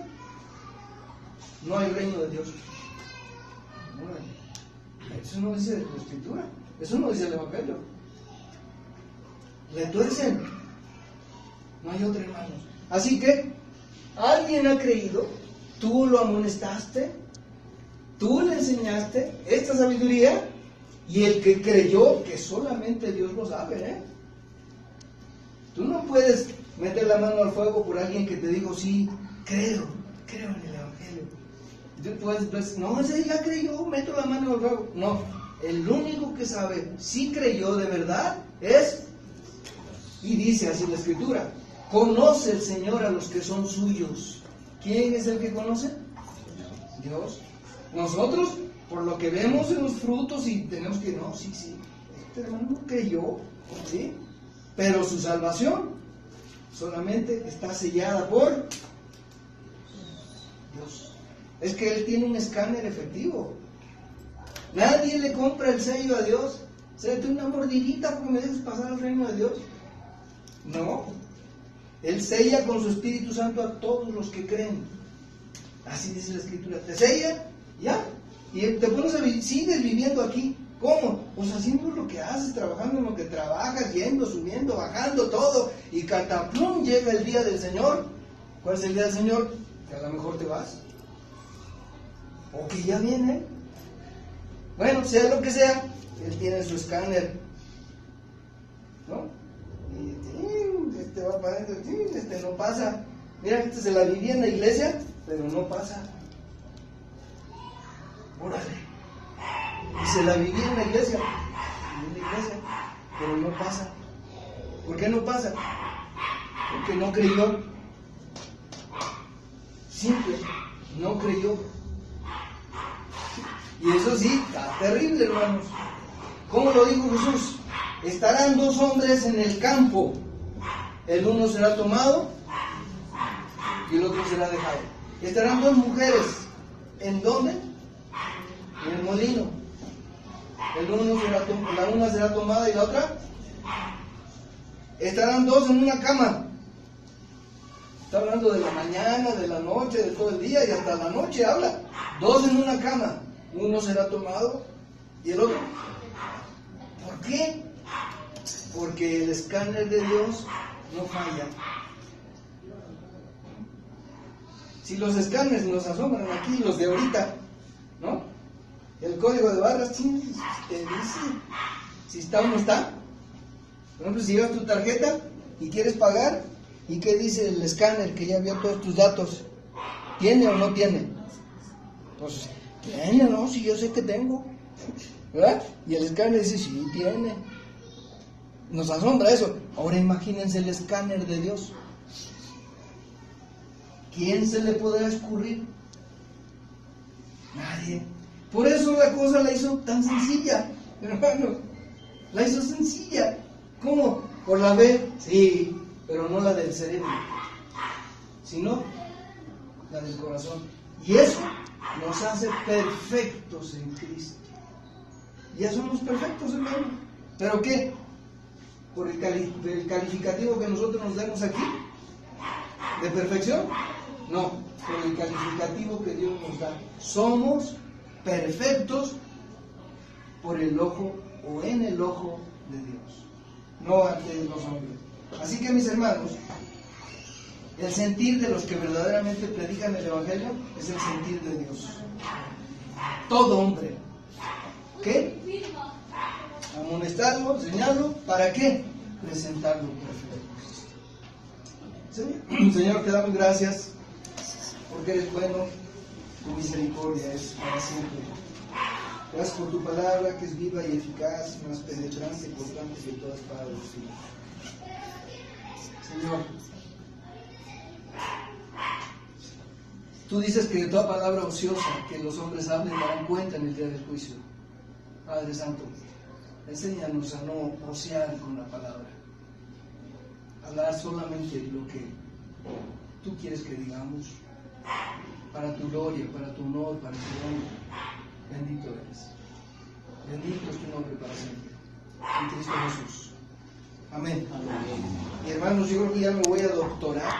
no hay reino de Dios. Eso no dice la Escritura, eso no dice el Evangelio. Le tuercen. No hay otra, hermanos. Así que, alguien ha creído, tú lo amonestaste, tú le enseñaste esta sabiduría, y el que creyó, que solamente Dios lo sabe, Tú no puedes meter la mano al fuego por alguien que te dijo, sí, creo en el Evangelio. Pues, no, ese ya creyó, meto la mano al fuego. No, el único que sabe si creyó de verdad es, y dice así la Escritura, conoce el Señor a los que son suyos. ¿Quién es el que conoce? Dios. Nosotros, por lo que vemos en los frutos, y tenemos que, no, sí, este hermano creyó, ¿sí? Pero su salvación solamente está sellada por Dios. Es que Él tiene un escáner efectivo. Nadie le compra el sello a Dios. Séte una mordidita porque me dejes pasar al reino de Dios. No. Él sella con su Espíritu Santo a todos los que creen. Así dice la Escritura. Te sella, ya. Y te pones a vivir, sigues viviendo aquí. ¿Cómo? Pues haciendo lo que haces, trabajando en lo que trabajas, yendo, subiendo, bajando, todo. Y cataplum, llega el día del Señor. ¿Cuál es el día del Señor? Que a lo mejor te vas. O que ya viene. Bueno, sea lo que sea, Él tiene su escáner. ¿No? Y este va para adentro, este no pasa. Mira, este se la vivía en la iglesia, pero no pasa. Órale. Y se la vivía en la iglesia, pero no pasa. ¿Por qué no pasa? Porque no creyó. Simple, no creyó. Y eso sí, está terrible, hermanos. ¿Cómo lo dijo Jesús? Estarán dos hombres en el campo. El uno será tomado y el otro será dejado. Estarán dos mujeres. ¿En dónde? En el molino. La una será tomada y la otra. Estarán dos en una cama. Está hablando de la mañana, de la noche, de todo el día y hasta la noche habla. Dos en una cama. Uno será tomado y el otro. ¿Por qué? Porque el escáner de Dios no falla. Si los escáneres nos asombran aquí, los de ahorita, ¿no? El código de barras te dice si está o no está. Por ejemplo, si llevas tu tarjeta y quieres pagar, ¿Y qué dice el escáner que ya vio todos tus datos? ¿Tiene o no tiene? Pues, tiene, ¿no? Si yo sé que tengo. ¿Verdad? Y el escáner dice, sí, tiene. Nos asombra eso. Ahora imagínense el escáner de Dios. ¿Quién se le podrá escurrir? Nadie. Por eso la cosa la hizo tan sencilla, hermanos. La hizo sencilla. ¿Cómo? ¿Por la B? Sí, pero no la del cerebro, sino la del corazón. Y eso nos hace perfectos en Cristo. Ya somos perfectos, hermano. ¿Pero qué? ¿Por el calificativo que nosotros nos demos aquí? ¿De perfección? No, por el calificativo que Dios nos da. Somos perfectos por el ojo o en el ojo de Dios, no ante los hombres. Así que, mis hermanos, el sentir de los que verdaderamente predican el Evangelio es el sentir de Dios. Todo hombre. ¿Qué? Amonestarlo, enseñarlo, ¿para qué? Presentarlo perfecto. Señor, te damos gracias porque eres bueno, tu misericordia es para siempre. Gracias por tu palabra que es viva y eficaz, más penetrante y cortante que todas espadas de filo. Señor, tú dices que de toda palabra ociosa que los hombres hablen darán cuenta en el día del juicio. Padre Santo, enséñanos a no ociar con la palabra, hablar solamente lo que tú quieres que digamos, para tu gloria, para tu honor, para tu nombre. Bendito eres. Bendito es tu nombre para siempre. En Cristo Jesús. Amén. Amén. Y hermanos, yo creo que ya me voy a doctorar.